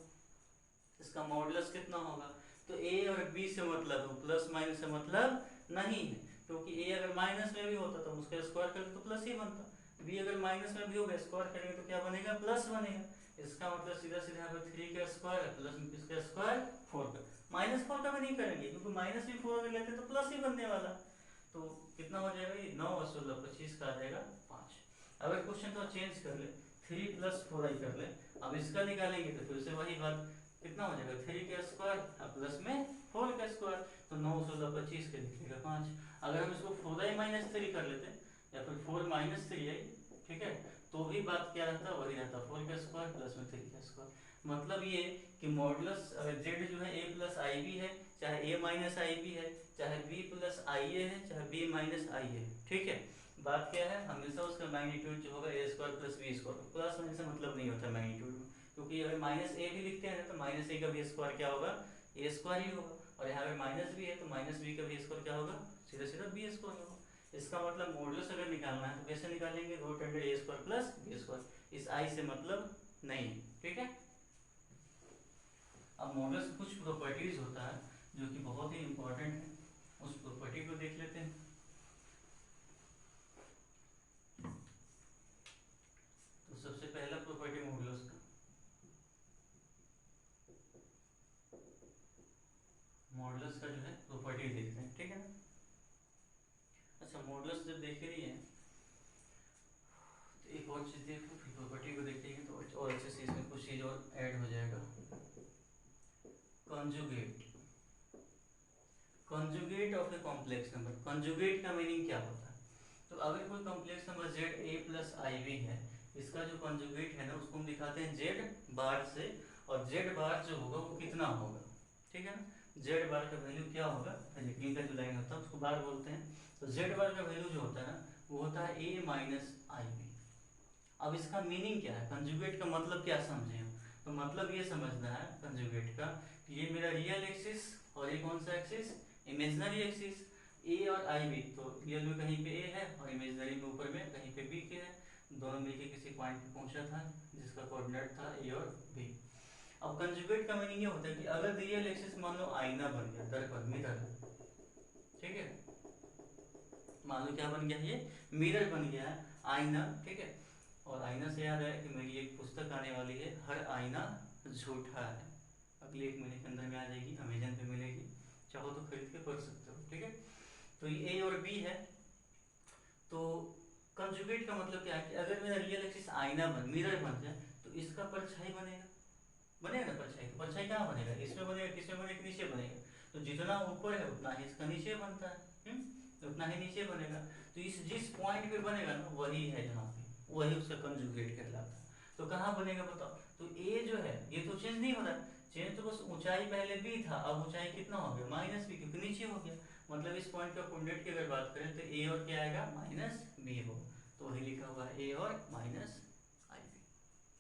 इसका मॉडुलस कितना होगा। तो a और b से मतलब प्लस माइनस से मतलब नहीं है, क्योंकि a अगर माइनस में भी होता तो उसका स्क्वायर करें तो प्लस ही बनता, b अगर माइनस में भी होगा स्क्वायर करेंगे तो क्या बनेगा, प्लस बनेगा। इसका मतलब सीधा सीधा यहाँ पर 3 का स्क्वायर है प्लस इसका स्क्वायर 4 का, माइनस 4 का भी नहीं करेंगे क्योंकि माइनस भी 4 अगर लेते तो प्लस ही बनने वाला। तो कितना हो जाएगा ये 9 और 16 25 का आ जाएगा 5। अगर क्वेश्चन तो चेंज कर ले 3 प्लस 4i कर ले, अब इसका निकालेंगे तो फिर से वही बात, कितना हो जाएगा 3 का स्क्वायर प्लस में 4 का स्क्वायर, तो 9 16 25 के निकलेगा 5। अगर हम इसको 4i माइनस 3 कर लेते या फिर 4 माइनस 3i, ठीक है, तो भी बात क्या रहता, वही रहता 4 का स्क्वायर प्लस में 3 का स्क्वायर। मतलब ये कि मॉडुलस z जो है a प्लस आई बी है, चाहे a माइनस आई बी है, चाहे b प्लस आई ए है, चाहे b माइनस आई ए, ठीक है। बात क्या है, हमेशा उसका मैग्नीट्यूड जो होगा a square plus b square, plus होने से मतलब नहीं होता मैग्नीट्यूड में, क्योंकि अगर माइनस a भी लिखते हैं तो माइनस a का भी स्क्वायर क्या होगा, a स्क्वायर ही होगा, और यहाँ अगर माइनस b है तो माइनस b का भी स्क्वायर क्या होगा, सीधा सीधा b स्क्वायर होगा। इसका मतलब मॉडुलस अगर निकालना है तो कैसे निकालेंगे, root under a square plus b square, इस i से मतलब नहीं, ठीक है। अब मॉडुलस कुछ प्रॉपर्टीज होता है जो कि बहुत ही इंपॉर्टेंट है, उस प्रॉपर्टी को देख लेते हैं। तो सबसे पहला प्रॉपर्टी मॉडुलस का, मॉडुलस का जो है प्रॉपर्टी देखते हैं, ठीक है ना। अच्छा मॉडुलस जब देख रही है तो एक और चीज देखो, फिर प्रॉपर्टी को देखेंगे तो और अच्छे से इसमें कुछ चीज और ऐड हो जाएगा। Conjugate, conjugate of a complex number, conjugate का मीनिंग क्या होता है। तो अगर कोई complex number z a plus I B है, इसका जो कंजुगेट है ना उसको हम दिखाते हैं z बार से, और z बार जो होगा वो कितना होगा, ठीक है ना। z बार का वैल्यू क्या होगा, लिखने का जो लाइन होता है उसको बार बोलते हैं, तो z बार का वैल्यू जो होता है ना वो होता है a माइनस आई बी। अब इसका मीनिंग क्या है, कंजुगेट का मतलब क्या समझे हम, तो मतलब ये समझना है कंजुगेट का कि ये मेरा रियल एक्सिस और ये कौन सा एक्सिस, इमेजिनरी एक्सिस, ए और आई बी, तो रियल में कहीं पे ए है और इमेजिनरी में ऊपर में कहीं पे बी के है, दोनों मिलके किसी पॉइंट पे पहुंचा था जिसका कोऑर्डिनेट था ए और बी। अब कंजुगेट का मीनिंग ये होता है कि अगर रियल एक्सिस मान लो आईना बन गया, दर्पण मिरर, ठीक है, मान लो क्या बन गया, ये मिरर बन गया आईना, ठीक है। और आईना से याद है कि मेरी एक पुस्तक आने वाली है, हर आईना झूठा है, अगले 1 महीने के अंदर में आ जाएगी, अमेजन पे मिलेगी, चाहो तो खरीद के पढ़ सकते हो, ठीक है। तो ये ए और बी है, तो कंजुगेट का मतलब क्या है कि अगर मेरा रियल एक्सिस आईना मिरर बन जाए तो इसका परछाई बनेगा, बनेगा ना परछाई, तो परछाई कहाँ बनेगा, इसमें बनेगा, किसमें बनेगा, नीचे बनेगा, तो जितना ऊपर है उतना ही इसका नीचे बनता है, उतना ही नीचे बनेगा। तो इस जिस पॉइंट पे बनेगा ना वही है यहाँ पे, वही उसका कंजुगेट कहलाता है। तो कहाँ बनेगा बताओ, तो ए जो है ये तो चेंज नहीं हो रहा, चेंज तो बस ऊंचाई पहले बी था, अब ऊंचाई कितना हो गया, माइनस बी, क्योंकि नीचे हो गया। मतलब इस पॉइंट का कोऑर्डिनेट की अगर बात करें तो ए और क्या आएगा, माइनस बी हो, तो वही लिखा हुआ है ए और माइनस आई बी,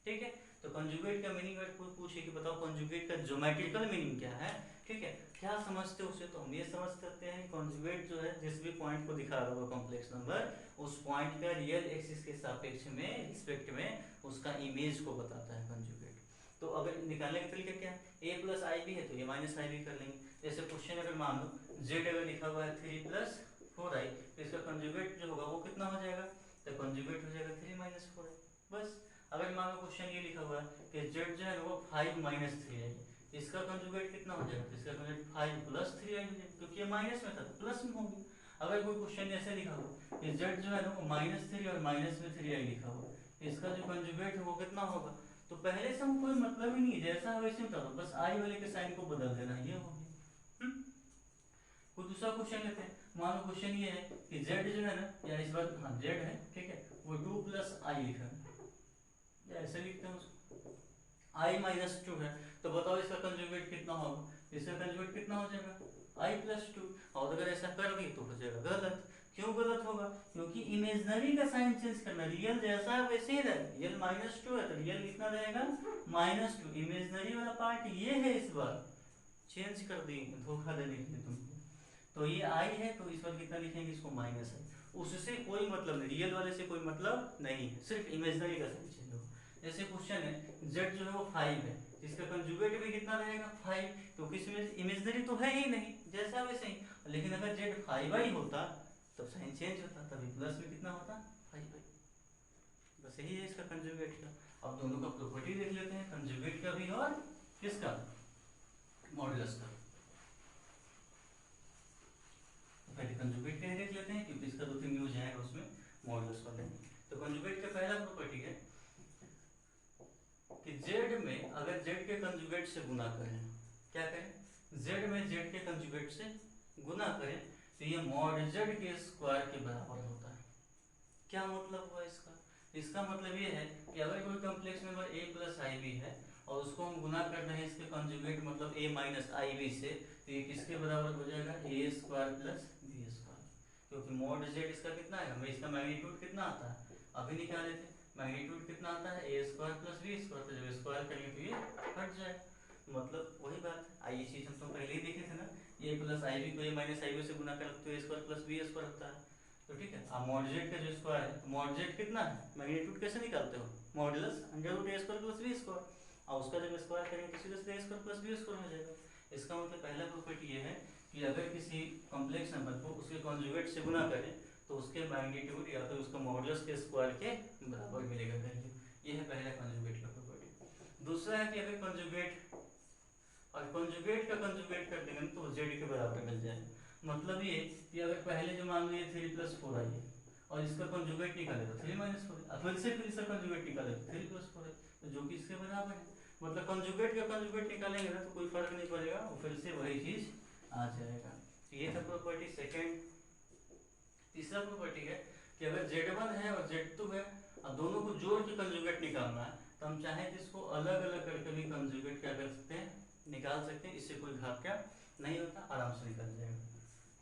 ठीक है। तो कंजुगेट का मीनिंग अगर कोई पूछे कि बताओ कंजुगेट का ज्योमेट्रिकल मीनिंग क्या है, ठीक है, क्या समझते हो उसे, तो हम ये समझ सकते हैं कंजुगेट जो है जिस भी पॉइंट को दिखा रहा होगा कॉम्प्लेक्स नंबर, उस पॉइंट का रियल एक्सिस के सापेक्ष में, रिस्पेक्ट में उसका इमेज को बताता है कंजुगेट। तो अगर निकालने का तरीका क्या है, a प्लस आई बी है तो a माइनस आई बी कर लेंगे। जैसे क्वेश्चन अगर मान लो z अगर लिखा हुआ है 3 प्लस 4i, तो इसका कंजुगेट जो होगा वो कितना हो जाएगा, तो कंजुगेट हो जाएगा 3 माइनस 4i, बस। अगर मान लो क्वेश्चन ये लिखा हुआ है कि z जो है वो 5 माइनस 3i, इसका कंजुगेट कितना हो जाएगा, इसका कंजुगेट 5 प्लस 3i हो जाएगा, क्योंकि ये माइनस में था तो प्लस में होगी। अगर कोई क्वेश्चन ऐसे लिखा हो कि z जो है ना वो -3 और माइनस में 3i लिखा हो, इसका जो कंजुगेट है वो कितना होगा, तो पहले से हम कोई मतलब ही नहीं है, जैसा है वैसे उतारो, बस आई वाले के साइन को बदल देना, ये हो गया। कोई दूसरा क्वेश्चन लेते हैं। मान लो क्वेश्चन ये है कि z जो है ना, या इस बार हाँ z है, ठीक है, वो 2 प्लस आई लिखा है, या ऐसे लिखते हैं उसको, i माइनस 2 है, तो बताओ इसका कंजुगेट कितना होगा? इसका कंजुगेट कितना हो जाएगा? i plus 2। और अगर ऐसा कर दी तो हो जाएगा गलत। क्यों गलत होगा? क्योंकि इमेजनरी का साइन चेंज करना, रियल जैसा है वैसे ही रहेगा। रियल माइनस 2 है तो रियल कितना रहेगा? -2। इमेजनरी वाला पार्ट ये है, इस बार चेंज कर दी धोखा देने के लिए तुमको। तो ये आई है तो इस बार कितना लिखेंगे? इसको माइनस है। उससे कोई मतलब नहीं, रियल वाले से कोई मतलब नहीं है, सिर्फ इमेजनरी का साइन चेंज होगा। जैसे क्वेश्चन है z जो है वो 5 है, इसका कंजुगेट भी कितना रहेगा? 5, क्योंकि इसमें इमेजनरी तो है ही नहीं, जैसा वैसे ही। लेकिन अगर z 5 होता तब साइन चेंज होता, तभी प्लस में कितना होता? 5। बस यही है इसका कंजुगेट का। अब दोनों का प्रॉपर्टी देख लेते हैं, कंजुगेट का भी और किसका? मॉडुलस का। पहले कंजुगेट का ही देख लेते हैं क्योंकि इसका 2-3 यूज है उसमें मॉडुलस वाले। तो कंजुगेट का पहला प्रॉपर्टी है कि z में अगर z के कंजुगेट से गुना करें, क्या करें? z में z के कंजुगेट से गुना करें तो ये मॉड z के स्क्वायर के बराबर होता है। क्या मतलब हुआ इसका? इसका मतलब ये है कि अगर कोई complex number a plus I B है और उसको हम गुना कर रहे हैं इसके कंजुगेट मतलब a माइनस आई बी से, तो ये किसके बराबर हो जाएगा? a square plus B square. क्योंकि मॉड z इसका कितना है, हमें इसका मैग्नीट्यूड कितना आता है अभी निकाले थे, मैग्नीट्यूड कितना आता है? a square plus B square. तो जब स्क्वायर करेंगे तो ये हट जाए, मतलब वही बात है। आई चीज हम तो पहले ही देखे थे ना, a प्लस आई बी को a माइनस आई बी से गुना करें तो a square plus B square होता है। तो ठीक है, अब मॉड z का जो स्क्वायर है, मॉड z कितना है? मैग्नीट्यूड कैसे निकालते हो? Modulus under root a square plus B square, और उसका जब स्क्वायर करेंगे तो सीधे सीधे a square plus B square हो जाएगा। इसका मतलब पहला प्रॉपर्टी ये है कि अगर किसी कॉम्प्लेक्स नंबर को उसके कॉन्जुगेट से गुना करें तो उसके मैग्नीट्यूड या फिर उसका मॉडुलस के स्क्वायर के बराबर मिलेगा वैल्यू। ये है पहला कॉन्जुगेट का प्रॉपर्टी। दूसरा है कि अगर कॉन्जुगेट और कॉन्जुगेट का कॉन्जुगेट कर देंगे तो z के बराबर मिल जाएगा। मतलब ये कि अगर पहले जो मान लो 3 प्लस 4 आई है और इसका कॉन्जुगेट निकाले तो 3 माइनस 4, फिर इसका कॉन्जुगेट निकाले तो 3 प्लस 4 है, तो जो कि इसके बराबर है। मतलब कॉन्जुगेट का कॉन्जुगेट निकालेंगे ना तो कोई फर्क नहीं पड़ेगा, और फिर से वही चीज आ जाएगा। तो ये था प्रॉपर्टी सेकंड। तीसरा प्रॉपर्टी है कि अगर z1 है और z2 है और दोनों को जोड़ के कंजुगेट निकालना है तो हम चाहें तो इसको अलग अलग करके भी कंजुगेट क्या कर सकते हैं? निकाल सकते हैं। इससे कोई घात क्या नहीं होता, आराम से निकल जाएगा।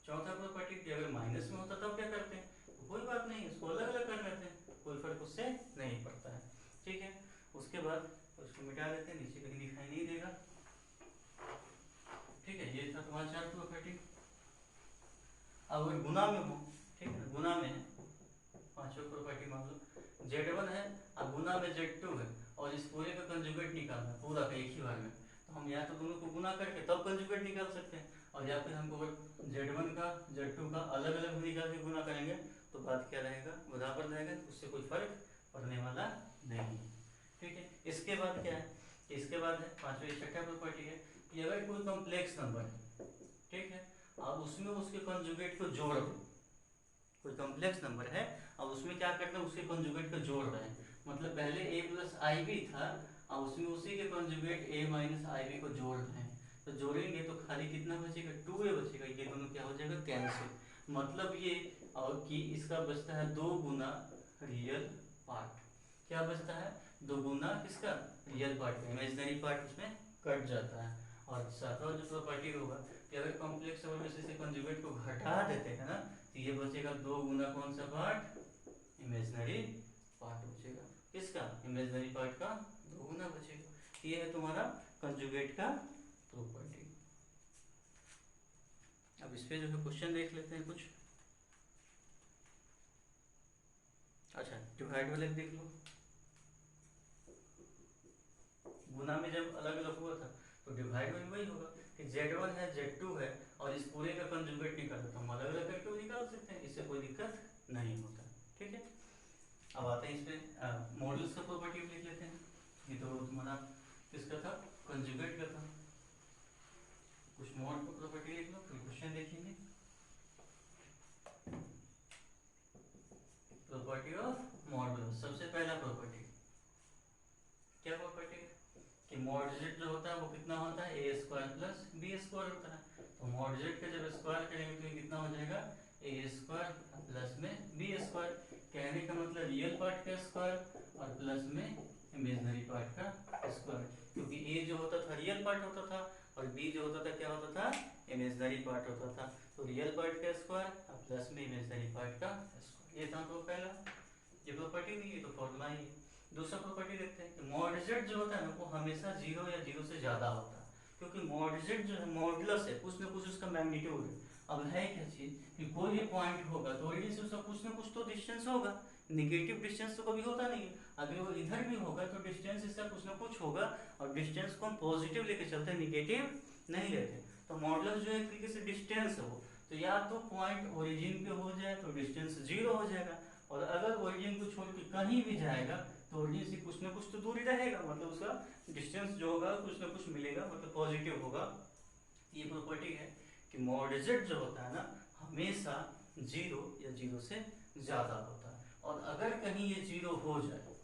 चौथा प्रॉपर्टी कि अगर माइनस में होता तब क्या करते हैं? तो कोई बात नहीं, इसको अलग अलग कर लेते हैं, कोई फर्क उससे नहीं पड़ता है। ठीक है, उसके बाद उसको मिटा देते हैं, नीचे कहीं दिखाई नहीं देगा। ठीक है, ये था तुम्हारा 4 प्रॉपर्टी। अब अगर गुना में हो, ठीक है, गुना में है पांचों प्रॉपर्टी, मान लो z1 है और गुना में z2 है और इस पूरे का कंजुगेट निकालना पूरा का एक ही बार में, तो हम या तो दोनों को गुना करके तब कंजुगेट निकाल सकते हैं, और या फिर हमको z1 का z2 का अलग अलग निकाल के गुना करेंगे तो बात क्या रहेगा? बराबर रहेगा, उससे कोई फर्क पड़ने वाला नहीं। ठीक है, इसके बाद क्या है? इसके बाद है पांचवी छठा प्रॉपर्टी है कि अगर कोई कॉम्प्लेक्स नंबर है, ठीक है, अब उसमें उसके कंजुगेट को जोड़ दो। कोई कॉम्प्लेक्स नंबर है और उसमें क्या करते हैं? उसके कंजुगेट को जोड़ रहे हैं, मतलब पहले a प्लस आई बी था और उसमें उसी के conjugate a minus I B को जोड़ रहे हैं, तो जोड़ेंगे तो खाली कितना बचेगा? 2a बचेगा। ये दोनों क्या हो जाएगा? कैंसिल। मतलब ये और कि इसका बचता है 2 गुना रियल पार्ट। क्या बचता है? 2 गुना किसका? रियल पार्ट का। इमेजिनरी पार्ट उसमें कट जाता है। और सातवां जो प्रॉपर्टी होगा कि अगर कॉम्प्लेक्स नंबर में से कंजुगेट को घटा देते हैं ना तो ये बचेगा 2 गुना कौन सा पार्ट? इमेजिनरी पार्ट बचेगा। किसका? इमेजिनरी पार्ट का 2 गुना बचेगा। ये है तुम्हारा कंजुगेट का प्रॉपर्टी। अब इस पे जो है क्वेश्चन देख लेते हैं कुछ। अच्छा, डिवाइड वाले देख लो। गुना में जब अलग अलग हुआ था तो डिवाइड में वही होगा कि z1 है z2 है और इस पूरे का कंजुगेट निकालना तो हम अलग अलग करके भी निकाल सकते हैं, इससे कोई दिक्कत नहीं होता। ठीक है, अब आते हैं इसमें मॉडल्स का प्रॉपर्टी लिख लेते हैं। ये तो तुम्हारा किसका था? कंजुगेट का था। कुछ मॉड का प्रॉपर्टी लिख लो फिर क्वेश्चन देखेंगे। प्रॉपर्टी ऑफ मॉडुलस, सबसे पहला प्रॉपर्टी क्या प्रॉपर्टी? मॉड z जो होता है वो कितना होता है ए स्क्वायर प्लस बी स्क्वायर होता है। तो मॉड z का जब स्क्वायर करेंगे तो ये कितना हो जाएगा ए स्क्वायर प्लस में बी स्क्वायर। कहने का मतलब रियल पार्ट का स्क्वायर और प्लस में इमेजिनरी पार्ट का स्क्वायर, क्योंकि ए जो होता था रियल पार्ट होता था और बी जो होता था क्या होता था इमेजिनरी पार्ट होता था। तो रियल पार्ट का स्क्वायर और प्लस में इमेजिनरी पार्ट का स्क्वायर, ये था तो पहला ये प्रॉपर्टी नहीं है तो फॉर्मूला ही है। दूसरा प्रॉपर्टी देखते हैं कि मॉड z जो होता है ना वो हमेशा जीरो या जीरो से ज्यादा होता है, क्योंकि मॉड z जो है मॉडुलस है, कुछ ना कुछ उसका मैग्नीट्यूड है। अब है क्या चीज कि कोई भी पॉइंट होगा तो ओरिजिन से उसका कुछ ना कुछ तो डिस्टेंस होगा, निगेटिव डिस्टेंस तो कभी होता नहीं है। अगर वो इधर भी होगा तो डिस्टेंस इसका कुछ ना कुछ होगा, और डिस्टेंस को हम पॉजिटिव लेके चलते हैं, निगेटिव नहीं लेते। तो मॉडुलस जो है एक तरीके से डिस्टेंस है वो, तो या तो पॉइंट ओरिजिन पे हो जाए तो डिस्टेंस जीरो हो जाएगा, और अगर ओरिजिन को छोड़ के कहीं भी जाएगा तो ओरिजिन से कुछ ना कुछ तो दूरी रहेगा, मतलब उसका डिस्टेंस जो होगा कुछ ना कुछ मिलेगा, मतलब पॉजिटिव होगा। ये प्रॉपर्टी है कि मॉड z जो होता है ना हमेशा जीरो या जीरो से ज्यादा होता है। और अगर कहीं ये जीरो हो जाए,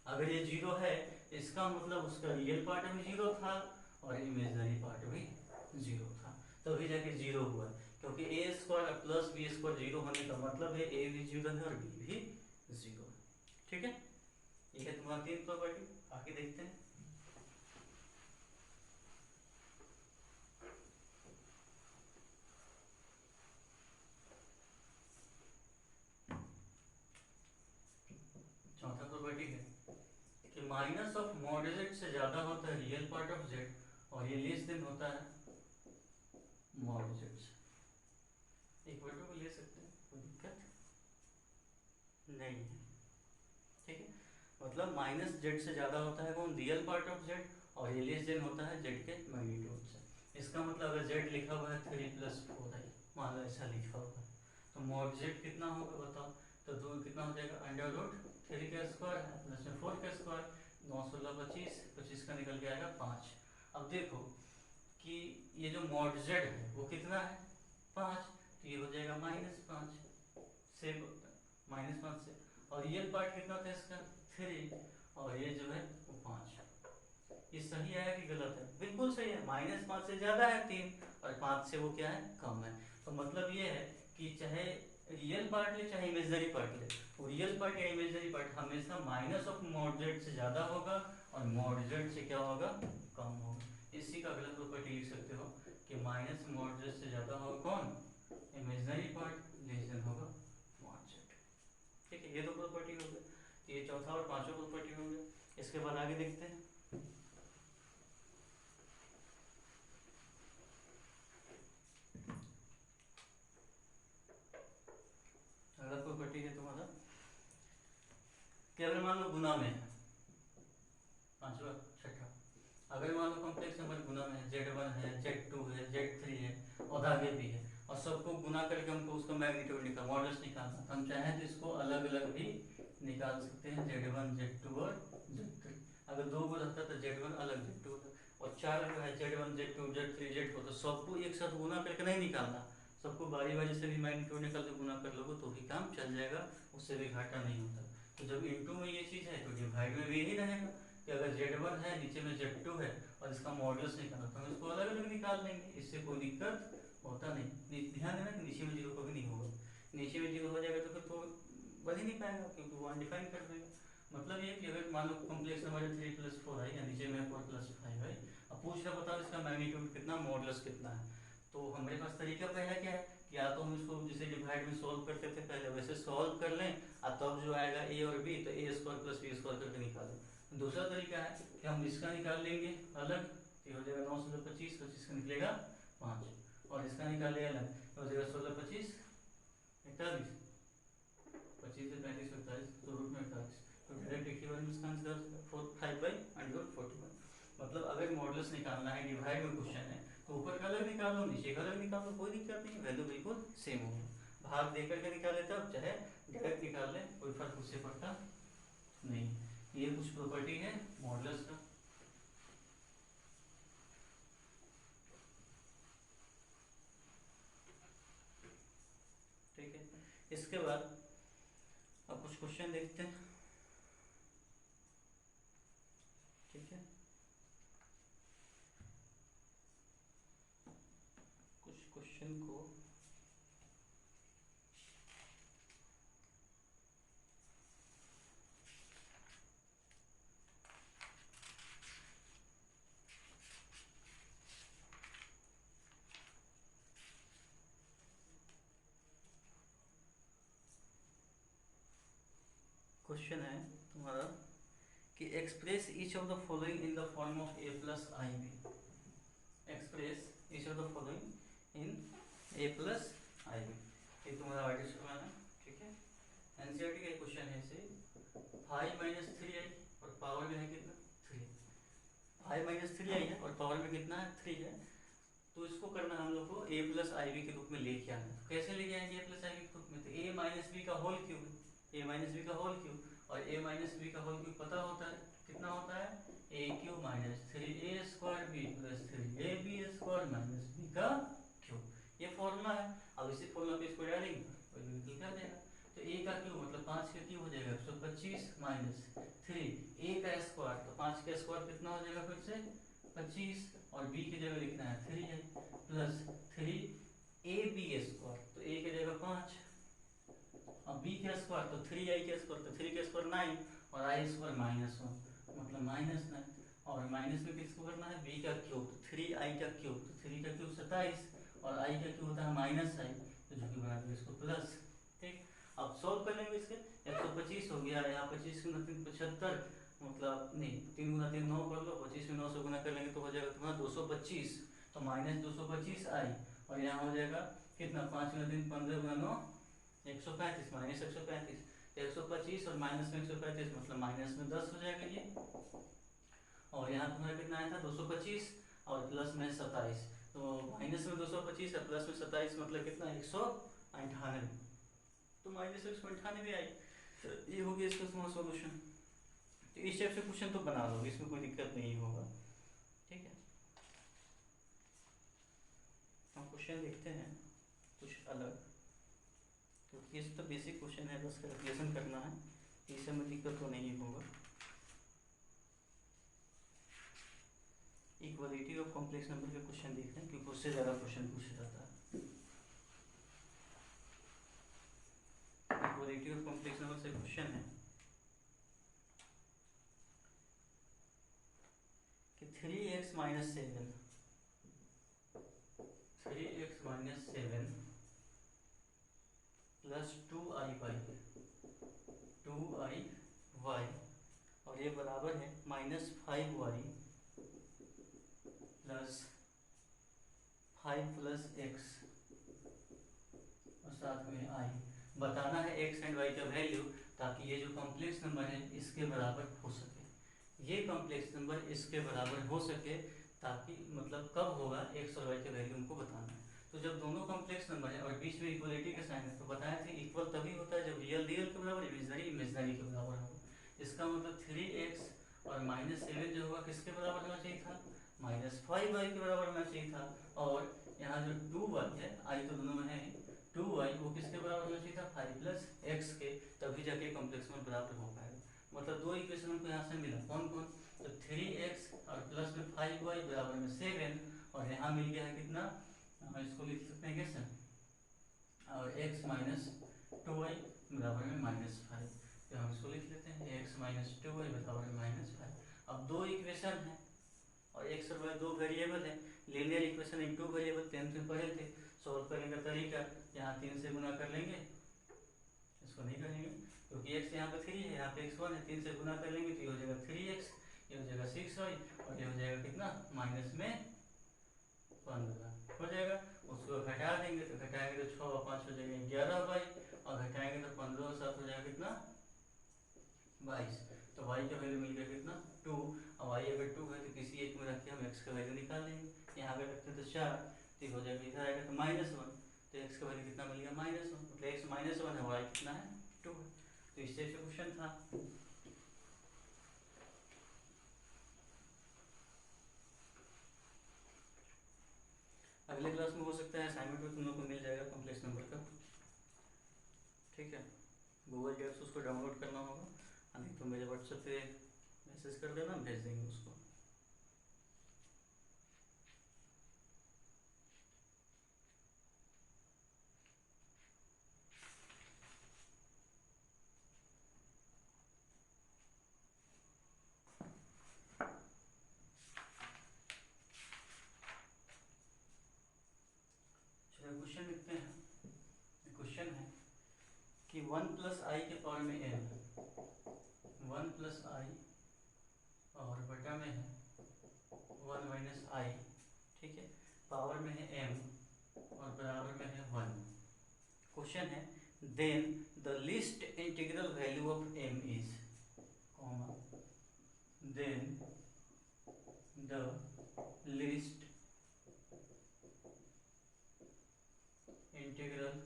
अगर ये जीरो है इसका मतलब उसका रियल पार्ट भी जीरो था और इमेजिनरी पार्ट भी जीरो था, तभी जाके जीरो हुआ है। क्योंकि A square plus B square zero होने का मतलब है ए भी जीरो है और बी भी जीरो है। ठीक है, ये है तुम्हारा तीन प्रॉपर्टी। आगे देखते हैं। चौथा प्रॉपर्टी है कि माइनस ऑफ मॉड z से ज्यादा होता है रियल पार्ट ऑफ z, और ये लेस देन होता है मॉड z से। इक्वेटर को ले सकते हैं, कोई दिक्कत नहीं है। ठीक है, मतलब माइनस जेड से ज्यादा होता है कौन रियल पार्ट ऑफ जेड, और ये लेस देन होता है जेड के मैग्नीट्यूड से। इसका मतलब अगर जेड लिखा हुआ है 3 + 4i, मान लो ऐसा लिखा हुआ है, तो मॉड जेड कितना होगा बताओ। तो दो कितना हो जाएगा √3 का स्क्वायर है प्लस में 4 का स्क्वायर, 9 16 25, 25 का निकल के आएगा 5। अब देखो कि ये जो मॉड जेड है वो कितना है 5, तो ये हो जाएगा -5 से, -5 से, और रियल पार्ट कितना था इसका 3, और ये जो है वो 5। ये सही है कि गलत है? बिल्कुल सही है, -5 से ज्यादा है 3 और 5 से वो क्या है कम है। तो मतलब ये है कि चाहे रियल पार्ट ले चाहे इमेजिनरी पार्ट ले, तो रियल पार्ट या इमेजिनरी पार्ट हमेशा माइनस ऑफ मॉड जेड से ज्यादा होगा और मॉड जेड से क्या होगा कम होगा। इसी का अगला प्रॉपर्टी लिख सकते हो कि माइनस मॉड जेड से ज्यादा होगा कौन इमेजिनरी पार्ट, लेस देन होगा मॉड जेड। ठीक है, ये दो प्रॉपर्टी हो गए, ये चौथा और पांचवा प्रॉपर्टी हो गया। इसके बाद आगे देखते हैं। अगला प्रॉपर्टी है तुम्हारा कि अगर मान लो गुना में है, पांचवा छठा, अगर मान लो कॉम्प्लेक्स नंबर गुना में है, z1 है, z2 है, z3 है और आगे भी है, और सबको गुना करके हमको उसका मैग्नीट्यूड निकाल मॉडल्स निकालना, तो हम चाहें तो इसको अलग अलग भी निकाल सकते हैं, z1 z2 और z3। अगर दो को रखता तो z1 अलग z2 अलग, और चार जो है z1 z2 z3 z4, तो सबको एक साथ गुना करके नहीं निकालना, सबको बारी बारी से भी मैग्नीट्यूड निकाल के गुना कर लोगे तो भी काम चल जाएगा, उससे भी घाटा नहीं होता। तो जब इनटू में ये चीज़ है तो डिवाइड में भी यही रहेगा कि अगर z1 है नीचे में z2 है और इसका मॉडल्स निकालना तो हम इसको अलग अलग निकाल लेंगे, इससे कोई दिक्कत होता नहीं। ध्यान देना कि नीचे में जीरो कभी नहीं होगा, नीचे में जीरो हो जाएगा तो फिर तो बन ही नहीं पाएगा क्योंकि वो अनडिफाइन कर देगा। मतलब ये कि अगर मान लो कॉम्प्लेक्स नंबर है 3 + 4 है या नीचे में 4 + 5 है, अब पूछ रहा बताओ इसका मैग्नीट्यूड कितना मॉडल्स कितना है, तो हमारे पास तरीका पहला क्या है, या तो हम इसको जैसे डिवाइड में सॉल्व करते थे पहले वैसे सॉल्व कर लें, और तब जो आएगा a और b तो a² + b² करके निकालें। दूसरा तरीका है कि हम इसका निकाल लेंगे अलग, तो हो जाएगा 9 16 25, 25 का निकलेगा 5, और इसका निकाल लिया अलग तो हो जाएगा 16 25 41, 25 से 35 41, तो रूट में 41, तो डायरेक्ट इक्विवेलेंस इसका आंसर 5/√41। मतलब अगर मॉडल्स निकालना है डिवाइड में क्वेश्चन है तो ऊपर का अलग निकाल लो नीचे का अलग निकाल लो, कोई दिक्कत नहीं, वैल्यू बिल्कुल सेम होगी। भाग देकर के निकाले तब चाहे डायरेक्ट निकाल ले, कोई फर्क उससे पड़ता नहीं। ये कुछ प्रॉपर्टी है मॉडल्स का। ठीक है, इसके बाद अब कुछ क्वेश्चन देखते हैं। ठीक है, क्वेश्चन को क्वेश्चन है तुम्हारा कि express each of the following in the form of a plus I b. Express each of the following in a plus I b, ये तुम्हारा आर्टिस्ट है, ठीक है। एनसीईआरटी का क्वेश्चन है इसे 5 माइनस 3i और पावर में है कितना 3, 5 माइनस 3i है और पावर में कितना है 3 है। तो इसको करना है हम लोग को a प्लस आई बी के रूप में लेके आना है। कैसे लेके आएंगे a प्लस आई बी के रूप में? तो a माइनस बी का whole cube, a minus b का होल क्यूब, और a माइनस बी का होल क्यूब पता होता है कितना होता है, a cube minus 3a square b plus 3ab square minus b का क्यूब, ये फॉर्मूला है। अब इसी फॉर्मूला पे इसको डालेंगे तो निकल कर देगा। तो a का क्यूब मतलब 5 का क्यूब हो जाएगा 125 माइनस 3 a का स्क्वायर, तो 5 का स्क्वायर कितना हो जाएगा फिर से 25, और b की जगह लिखना है 3 प्लस 3ab स्क्वायर, तो a की जगह 5, अब b के स्क्वायर तो 3i के स्क्वायर, तो 3 के स्क्वायर 9 और i स्क्वायर -1 मतलब -9, और माइनस में किसको करना है b का क्यूब, तो 3i का क्यूब, तो 3 का क्यूब 27 और i का क्यूब होता है -i, तो जो कि बना देगा इसको प्लस। ठीक, अब सॉल्व कर लेंगे इसके, 125 हो गया, यहाँ 25 गुना 3 75, मतलब नहीं 3 गुना 3 9 कर लो, 25 में 9 से गुना कर लेंगे तो हो जाएगा तुम्हारा 225, तो -225i, और यहाँ हो जाएगा कितना 5 गुना 3 15 गुना 9 135 माइनस 135, 125 और माइनस में 135 मतलब माइनस में 10 हो जाएगा ये, और यहाँ तुम्हारा कितना आया था 225 और प्लस में 27, तो माइनस में 225 और प्लस में 27 मतलब कितना 198, तो माइनस 198 आई। तो ये हो गया इसका तुम्हारा सॉल्यूशन। तो इस टाइप से क्वेश्चन तो बना लो, इसमें कोई दिक्कत नहीं होगा, ठीक है। हम क्वेश्चन देखते हैं कुछ अलग, क्योंकि ये तो बेसिक क्वेश्चन है, बस कैलकुलेशन करना है, इससे में दिक्कत तो नहीं होगा। इक्वालिटी ऑफ कॉम्प्लेक्स नंबर के क्वेश्चन देखते हैं, क्योंकि उससे ज़्यादा क्वेश्चन पूछा जाता है। इक्वालिटी ऑफ कॉम्प्लेक्स नंबर से क्वेश्चन है कि 3x minus 7 plus 2i Y, और ये बराबर है -5y प्लस 5 प्लस एक्स और साथ में i। बताना है x एंड y का वैल्यू, ताकि ये जो कॉम्प्लेक्स नंबर है इसके बराबर हो सके, ये कॉम्प्लेक्स नंबर इसके बराबर हो सके, ताकि मतलब कब होगा x और y के वैल्यू हमको बताना है। तो जब दोनों कॉम्प्लेक्स नंबर है और बीच में इक्वलिटी का साइन है, तो बताया थे इक्वल तभी होता है जब रियल रियल के बराबर, इमेजनरी इमेजनरी के बराबर होगा। इसका मतलब 3x और -7 जो होगा किसके बराबर होना चाहिए था, -5y के बराबर होना चाहिए था, और यहाँ जो 2y है, i तो दोनों में है 2y, वो किसके बराबर होना चाहिए था 5 प्लस x के, तभी जाके कॉम्प्लेक्स में बराबर हो पाएगा। मतलब दो इक्वेशन हमको यहाँ से मिला, कौन कौन, तो 3x और प्लस में 5y बराबर में 7, और यहाँ मिल गया है कितना, इसको लिख सकते हैं कैसे, और x माइनस 2y बराबर में -5, तो हम इसको लिख लेते हैं x माइनस 2y बराबर में -5। अब दो इक्वेशन है और x और y दो वेरिएबल है, linear equation in two variable 10th में पढ़े थे। सॉल्व करने का तरीका, यहाँ 3 से गुना कर लेंगे, इसको नहीं करेंगे क्योंकि x यहाँ पे 3 है, यहाँ पे x1 है, 3 से गुना कर लेंगे तो ये हो जाएगा 3x, ये हो जाएगा 6y, और ये हो जाएगा कितना माइनस में 15 हो जाएगा। उसको घटा देंगे तो घटाएंगे तो 6 और 5 हो जाएगा 11y, और घटाएंगे तो 15 और 7 हो जाएगा कितना 22, तो y का वैल्यू मिल गया कितना 2, और y अगर 2 है तो किसी एक में रख के हम x का वैल्यू निकाल लेंगे। यहाँ पे रखते तो 4, तो हो जाएगा इधर आएगा तो -1, तो x का वैल्यू कितना मिल गया -1, मतलब x -1 है, y कितना है 2 है। तो इस टाइप से क्वेश्चन था। अगले क्लास में हो सकता है असाइनमेंट में तुम लोग को मिल जाएगा कॉम्प्लेक्स नंबर का, ठीक है। गूगल ड्राइव से उसको डाउनलोड करना होगा, नहीं तो मेरे व्हाट्सएप पे मैसेज कर देना, भेज देंगे उसको। वन प्लस आई और बटा में है वन माइनस आई, ठीक है, पावर में है m और बराबर में है 1। क्वेश्चन है then the least integral value of m is, then the least integral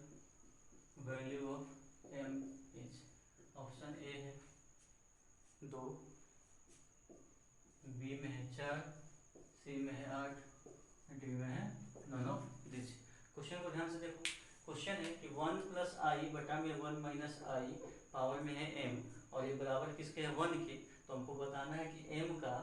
value of m is, option A है 2, बी में है 4, सी में है 8, डी में है नन ऑफ दिस। क्वेश्चन को ध्यान से देखो। क्वेश्चन है कि 1 प्लस आई बटा में 1 माइनस आई पावर में है m और ये बराबर किसके है 1 के। तो हमको बताना है कि m का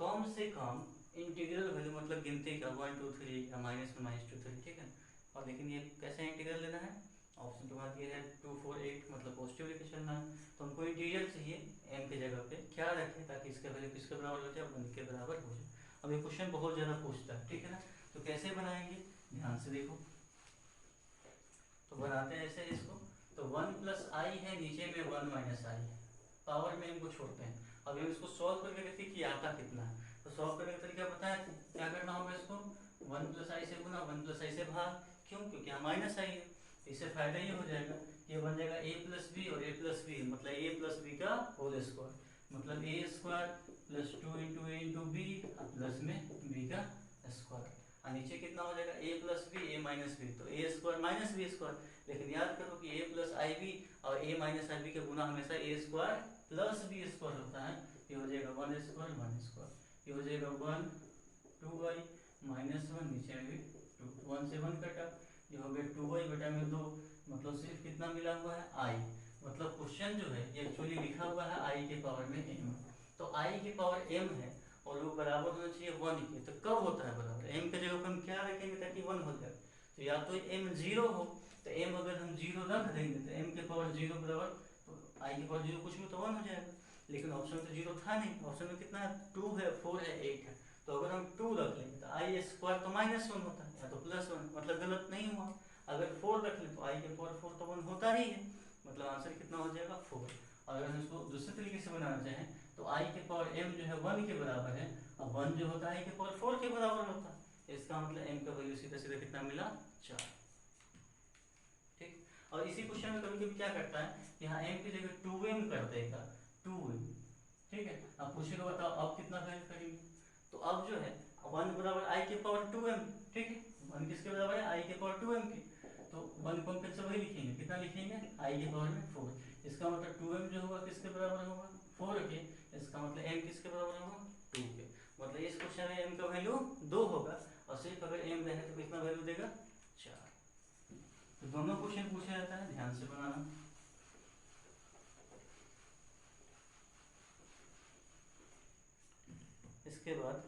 कम से कम इंटीग्रल वैल्यू मतलब गिनती का 1 2 3 या -1 -2 3, ठीक है। और लेकिन ये कैसे इंटीग्रल लेना है, ऑप्शन के बाद ये है 2 4 8 मतलब पॉजिटिव लेके चलना है। तो हमको इंटीग्रल चाहिए m की जगह पे क्या रखें ताकि इसका वैल्यू किसके बराबर हो जाए, 1 के बराबर हो जाए। अब ये क्वेश्चन बहुत ज़्यादा पूछता है, ठीक है ना। तो कैसे बनाएंगे ध्यान से देखो। तो बनाते हैं ऐसे इसको। तो 1 प्लस आई है, नीचे में 1 माइनस आई है, पावर में इनको छोड़ते हैं। अब हम इसको सॉल्व करके देखते हैं कि आता कितना है। तो सॉल्व करने का तरीका पता है, क्या करना होगा इसको 1 प्लस आई से गुना 1 प्लस आई से भाग, क्यों, क्योंकि यहाँ माइनस आई है। इससे फायदा ये हो जाएगा, ये बन जाएगा a प्लस बी और a प्लस बी मतलब a प्लस बी का होल स्क्वायर, मतलब a square plus 2 into a into b plus में b का स्क्वायर। और नीचे कितना हो जाएगा a plus b a minus b, तो a square minus b square. लेकिन याद करो कि a प्लस आई बी और a माइनस आई बी का गुना हमेशा a square plus B square होता है। ये हो जाएगा 1 स्क्वायर 1 स्क्वायर, ये हो जाएगा 1 2y माइनस 1, नीचे में भी 2, 1 से 1 कटा, ये हो गया 2y बटा में 2, मतलब सिर्फ कितना मिला हुआ है i। मतलब क्वेश्चन जो है ये एक्चुअली लिखा हुआ है i के पावर में m, तो i के पावर m है और वो बराबर होना चाहिए 1 के। तो कब होता है बराबर, m के जगह पर हम क्या रखेंगे ताकि 1 हो जाए। तो या तो m 0 हो, तो m अगर हम 0 रख देंगे तो m के पावर 0 बराबर, तो i के पावर 0 कुछ भी तो 1 हो जाएगा। लेकिन ऑप्शन तो 0 था नहीं, ऑप्शन में कितना है 2 है 4 है 8 है। तो अगर हम 2 रख लेंगे तो आई स्क्वायर तो -1 होता है या तो +1, मतलब गलत नहीं हुआ। अगर 4 रख लें तो आई के पावर 4 तो 1 होता ही है, मतलब आंसर कितना हो जाएगा 4। अगर हम इसको दूसरे तरीके से बनाना चाहें तो आई के पावर m जो है 1 के बराबर है, और 1 जो होता है आई के पावर 4 के बराबर होता है। इसका मतलब m का वैल्यू सीधा सीधा कितना मिला 4, ठीक। और इसी क्वेश्चन में कभी कभी क्या करता है, यहाँ m की जगह 2m कर देगा, 2m, ठीक है। अब पूछेगा बताओ अब कितना वैल्यू करेंगे, तो अब जो है 1 बराबर आई के पावर 2m, ठीक है। 1 किसके बराबर है, आई के पावर 2m के। तो 1 को हम फिर से वही लिखेंगे, कितना लिखेंगे आई के पावर में 4। इसका मतलब 2m जो होगा किसके बराबर होगा 4 के, इसका मतलब m किसके बराबर होगा 2 के। मतलब इस क्वेश्चन में m का वैल्यू 2 होगा, और सिर्फ अगर m रहे तो कितना वैल्यू देगा 4। तो दोनों क्वेश्चन पूछा जाता है, ध्यान से बनाना। इसके बाद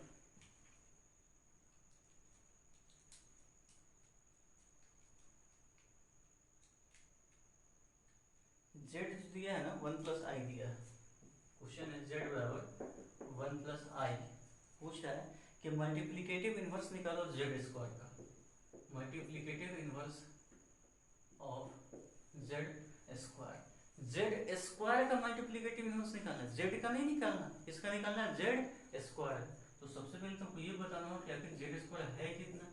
z दिया है ना 1 प्लस आई दिया है, क्वेश्चन है z बराबर 1 प्लस आई। पूछ रहा है कि मल्टीप्लिकेटिव इनवर्स निकालो z स्क्वायर का, multiplicative inverse of z square. z square का मल्टीप्लिकेटिव इनवर्स निकालना है, z का नहीं निकालना, इसका निकालना है z स्क्वायर। तो सबसे पहले तुमको ये बताना होगा कि आखिर z स्क्वायर है कितना।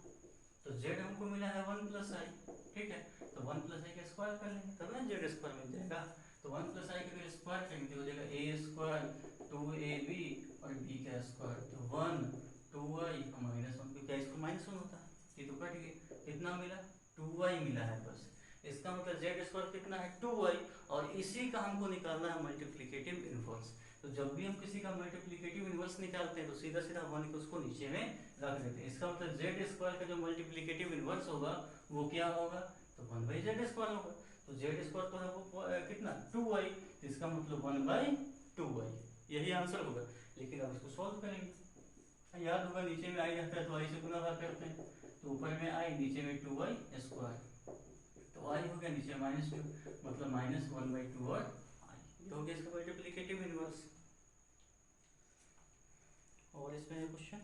तो z हमको मिला है 1 प्लस आई, ठीक है। तो 1 प्लस आई का स्क्वायर कर लेंगे तब ना z स्क्वायर मिल जाएगा। तो 1 प्लस आई का स्क्वायर करेंगे तो हो जाएगा a स्क्वायर 2ab और b का स्क्वायर, तो 1 2y -1, क्योंकि इसको -1 होता है, ये तो कट गया, कितना मिला 2y मिला है बस। इसका मतलब z स्क्वायर कितना है 2y, और इसी का हमको निकालना है मल्टीप्लिकेटिव इनवर्स। तो जब भी हम किसी का मल्टीप्लिकेटिव इनवर्स निकालते हैं तो सीधा सीधा 1 को उसको नीचे में रख देते हैं। इसका मतलब z स्क्वायर का जो मल्टीप्लिकेटिव इनवर्स होगा वो क्या होगा, तो 1/z स्क्वायर होगा। तो z स्क्वायर तो है वो कितना 2y, तो इसका मतलब 1/2y, यही आंसर होगा। लेकिन अब इसको सॉल्व करेंगे, याद होगा नीचे में आई रहता है तो आई से गुना भाग करते हैं, तो ऊपर में आई नीचे में 2y स्क्वायर, तो आई हो गया नीचे -2, मतलब -1/2 और आई, ये हो गया इसका मल्टीप्लिकेटिव इनवर्स। और इसमें है क्वेश्चन,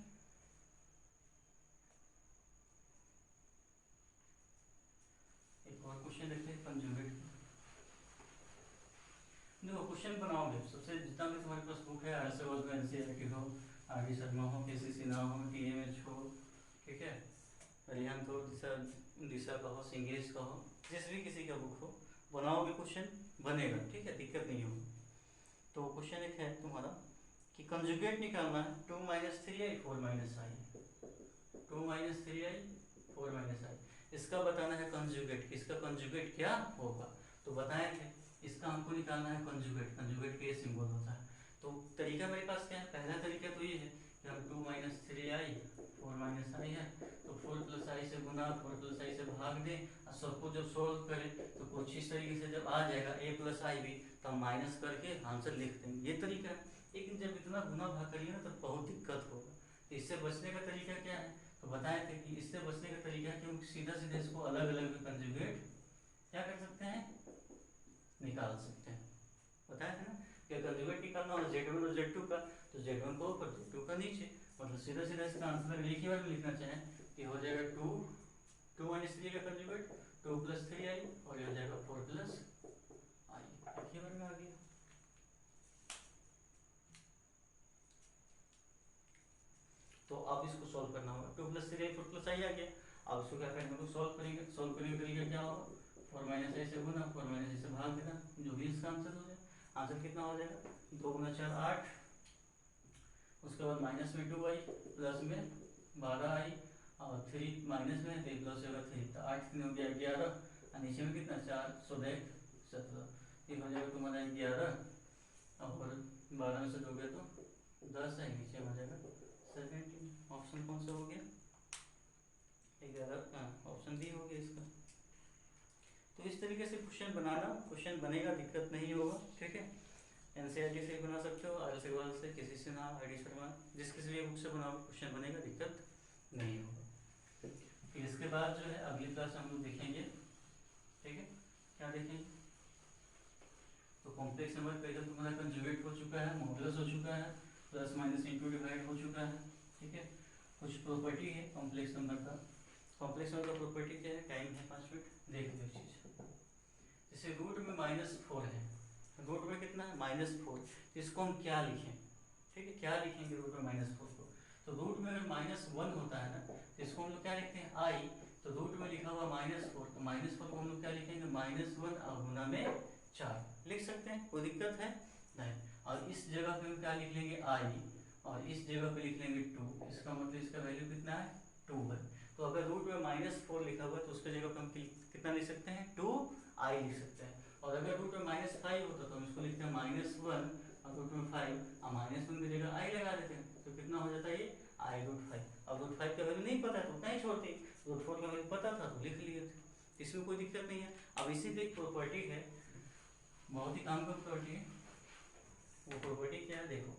एक और क्वेश्चन देखते हैं कंजुगेट। देखो क्वेश्चन बनाओगे सबसे जितना भी तुम्हारे एनसीईआरटी हो, आरडी शर्मा हो, केसी सिन्हा हो, टीएमएच हो, ठीक है, अरिहंत हो, दिशा दिशा का हो, सिंगेश का हो, जिस भी किसी का बुक हो, बनाओगे क्वेश्चन बनेगा, ठीक है, दिक्कत नहीं होगी। तो क्वेश्चन एक है तुम्हारा कि कंजुगेट निकालना है 2 - 3i 4 - i, 2 - 3i 4 - i, इसका बताना है कंजुगेट, इसका कंजुगेट क्या होगा, तो बताए थे इसका हमको निकालना है कंजुगेट, कंजुगेट के सिंबल होता है। तो तरीका मेरे पास क्या है, पहला तरीका तो ये है कि हम 2 - 3i 4 - i है, तो 4 + i से गुना, 4 + i से भाग दें, और सबको जब सोल्व करें तो कुछ इस तरीके से जब आ जाएगा a + i भी, तो हम माइनस करके आंसर लिख देंगे, ये तरीका है। लेकिन जब इतना गुना भाग करिए ना तो बहुत दिक्कत होगा, तो इससे बचने का तरीका क्या है, तो बताए थे कि इससे बचने का तरीका है कि हम सीधा सीधा इसको अलग अलग भी कंजुगेट क्या कर सकते हैं, निकाल सकते हैं। बताया था ना कि कंजुगेट निकालना हो Z1 और Z2 का, तो Z1 को ऊपर Z2 का नीचे, मतलब सीधा सीधा इसका आंसर एक ही बार में लिखना चाहें कि हो जाएगा 2 - 3 का कंजुगेट 2 + 3i, और ये हो जाएगा 4 + i, एक ही बार में आ गया। तो अब इसको सॉल्व करना होगा, 2 + 3i 4 + i आ गया। अब इसको क्या करेंगे, तो सॉल्व करेंगे, सॉल्व करने का तरीका क्या होगा, 4 - i से गुना, 4 - i से भाग देना, जो भी इसका आंसर हो जाए। आंसर कितना हो जाएगा, 2 × 4 8, उसके बाद माइनस में 2i, प्लस में 12i, और 3 माइनस में 3 प्लस होगा 3, तो 8 3 हो गया 11, और नीचे में कितना 4 16 17, ये हो जाएगा तुम्हारा 11, और 12 में से दोगे तो 10 है, नीचे हो जाएगा 17। ऑप्शन कौन सा हो गया, 11, ऑप्शन बी हो गया इसका। तो इस तरीके से क्वेश्चन बनाना, क्वेश्चन बनेगा, दिक्कत नहीं होगा, ठीक है। एनसीईआरटी से बना सकते हो, आर अग्रवाल से, किसी से ना, आरडी शर्मा, जिस किसी भी बुक से बनाओ क्वेश्चन बनेगा, दिक्कत नहीं होगा। फिर इसके बाद जो है अगली क्लास हम लोग देखेंगे, ठीक है, क्या देखेंगे, तो कॉम्प्लेक्स नंबर का इधर तुम्हारा कंजुगेट हो चुका है, मॉडुलस हो चुका है, प्लस माइनस इंटू डिवाइड हो चुका है, ठीक है। कुछ प्रॉपर्टी है कॉम्प्लेक्स नंबर का, कॉम्प्लेक्स नंबर का प्रॉपर्टी क्या है, टाइम है 5 मिनट, देख लो चीज। जैसे रूट में -4 है, रूट में कितना है -4, इसको हम क्या लिखें, ठीक है, क्या लिखेंगे रूट में -4 को, तो रूट में अगर -1 होता है ना, तो इसको हम लोग क्या लिखते हैं i, तो रूट में लिखा हुआ -4, तो -4 को हम लोग क्या लिखेंगे, -1 और गुना में 4 लिख सकते हैं, कोई दिक्कत है नहीं। और इस जगह पे हम क्या लिख लेंगे i, और इस जगह पे लिख लेंगे 2, इसका मतलब इसका वैल्यू कितना है 2 है। तो अगर रूट में -4 लिखा हुआ है तो उसके जगह पे हम कितना लिख सकते हैं 2i लिख सकते हैं। और अगर रूट में -5 होता तो हम इसको लिखते हैं -1, और रूट में 5, और -1 की जगह i लगा देते हैं, तो कितना हो जाता है ये i√5। अब √5 का वैल्यू नहीं पता है तो उतना ही छोड़ते, √4 का वैल्यू पता था तो लिख लिए थे, इसमें कोई दिक्कत नहीं है। अब इसी पे एक प्रॉपर्टी है, बहुत ही काम का प्रॉपर्टी है, वो प्रॉपर्टी क्या है देखो,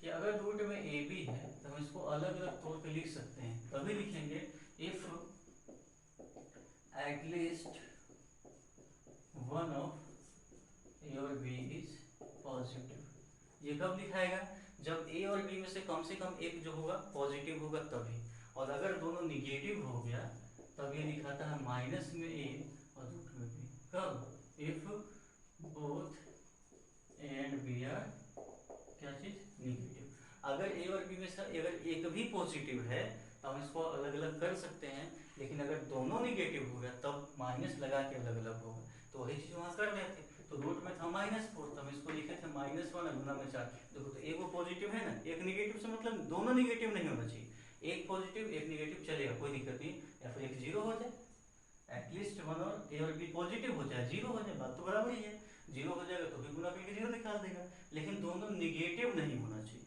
कि अगर रूट में ए बी है तो हम इसको अलग अलग तौर पे लिख सकते हैं, तभी लिखेंगे इफ एटलीस्ट वन ऑफ ए और बी इज पॉजिटिव। ये कब लिखाएगा, जब ए और बी में से कम एक जो होगा पॉजिटिव होगा तभी, और अगर दोनों निगेटिव हो गया तब ये लिखाता है माइनस में ए और रूट में बी। कब, if both a and b are क्या चीज निगेटिव। अगर ए और बी में से अगर एक भी पॉजिटिव है तो हम इसको अलग अलग कर सकते हैं, लेकिन अगर दोनों निगेटिव हो गया तब माइनस लगा के अलग अलग होगा, तो वही चीज वहां कर रहे थे। तो रूट में था -4 तो हम इसको लिखे थे -1 गुना में 4। देखो तो एक वो पॉजिटिव है ना, एक निगेटिव से मतलब दोनों निगेटिव नहीं होना चाहिए, एक पॉजिटिव एक निगेटिव चलेगा, कोई दिक्कत नहीं, या फिर एक जीरो हो जाए, एटलीस्ट वन और ए और बी पॉजिटिव हो जाए, जीरो हो जाए, बात तो बराबर ही है, जीरो हो जाएगा तो भी गुना करके जीरो निकाल देगा, लेकिन दोनों निगेटिव नहीं होना चाहिए,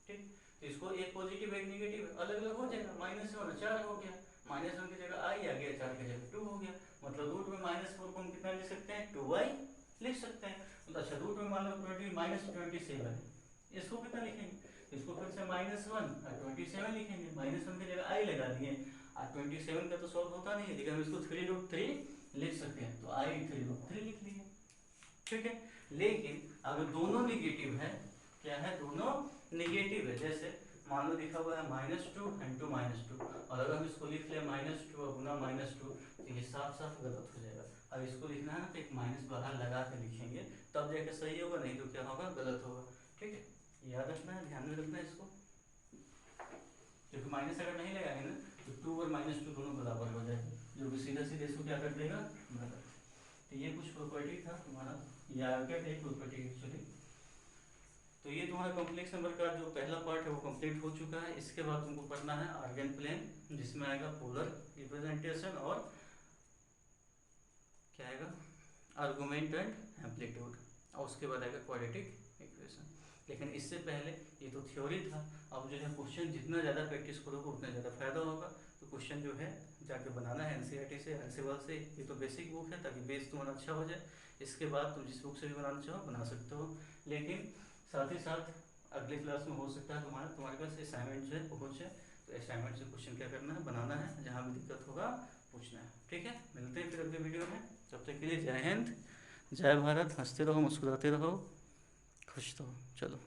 ठीक। तो इसको एक पॉजिटिव एक निगेटिव अलग अलग हो जाएगा, -1 4 हो गया, -1 की जगह i आ गया, 4 की जगह 2 हो गया, मतलब रूट में -4 को हम कितना लिख सकते हैं 2i लिख सकते हैं। तो अच्छा रूट में मान लो -27 है, इसको कितना लिखेंगे, इसको फिर से -1 और 27 लिखेंगे, -1 की जगह i लगा दिए, और 27 का तो सॉल्व होता नहीं है, लेकिन हम इसको 3√3 लिख सकते हैं, तो i 3√3 लिख लिए, ठीक है। लेकिन अगर दोनों निगेटिव है, क्या है दोनों निगेटिव है, जैसे मान लो लिखा हुआ है -2 and 2 -2, और अगर हम इसको लिख ले -2 और गुना -2 तो ये साफ साफ गलत हो जाएगा। अब इसको लिखना है ना तो एक माइनस बाहर लगा के लिखेंगे, तब जाके सही होगा, नहीं तो क्या होगा गलत होगा, ठीक है। याद रखना है, ध्यान में रखना है इसको, क्योंकि माइनस अगर नहीं लगाएंगे ना तो 2 और -2 दोनों बराबर हो जाएगा, जो कि सीधा सीधे इसको क्या कर देगा बराबर। तो ये कुछ प्रॉपर्टी था तुम्हारा, ये आ गया एक प्रॉपर्टी एक्चुअली। तो ये तुम्हारा कॉम्प्लेक्स नंबर का जो पहला पार्ट है वो कंप्लीट हो चुका है। इसके बाद तुमको पढ़ना है आर्गन प्लेन, जिसमें आएगा पोलर रिप्रेजेंटेशन और क्या आएगा आर्गुमेंट एंड एम्पलीट्यूड, और उसके बाद आएगा क्वाड्रेटिक इक्वेशन। लेकिन इससे पहले ये तो थ्योरी था, अब जो है क्वेश्चन जितना ज़्यादा प्रैक्टिस करोगे उतना ज़्यादा फायदा होगा। तो क्वेश्चन जो है जाके बनाना है एनसीईआरटी से, एनसीएल से, ये तो बेसिक बुक है ताकि बेस तुम्हारा अच्छा हो जाए। इसके बाद तुम जिस बुक से भी बनाना चाहो बना सकते हो, लेकिन साथ ही साथ अगले क्लास में हो सकता है तुम्हारे पास असाइनमेंट जो है पहुँचे, तो असाइनमेंट से क्वेश्चन क्या करना है बनाना है, जहाँ भी दिक्कत होगा पूछना है। ठीक है, मिलते हैं फिर अगले वीडियो में, तब तक के लिए जय हिंद, जय भारत, हंसते रहो, मुस्कुराते रहो, खुश रहो, चलो।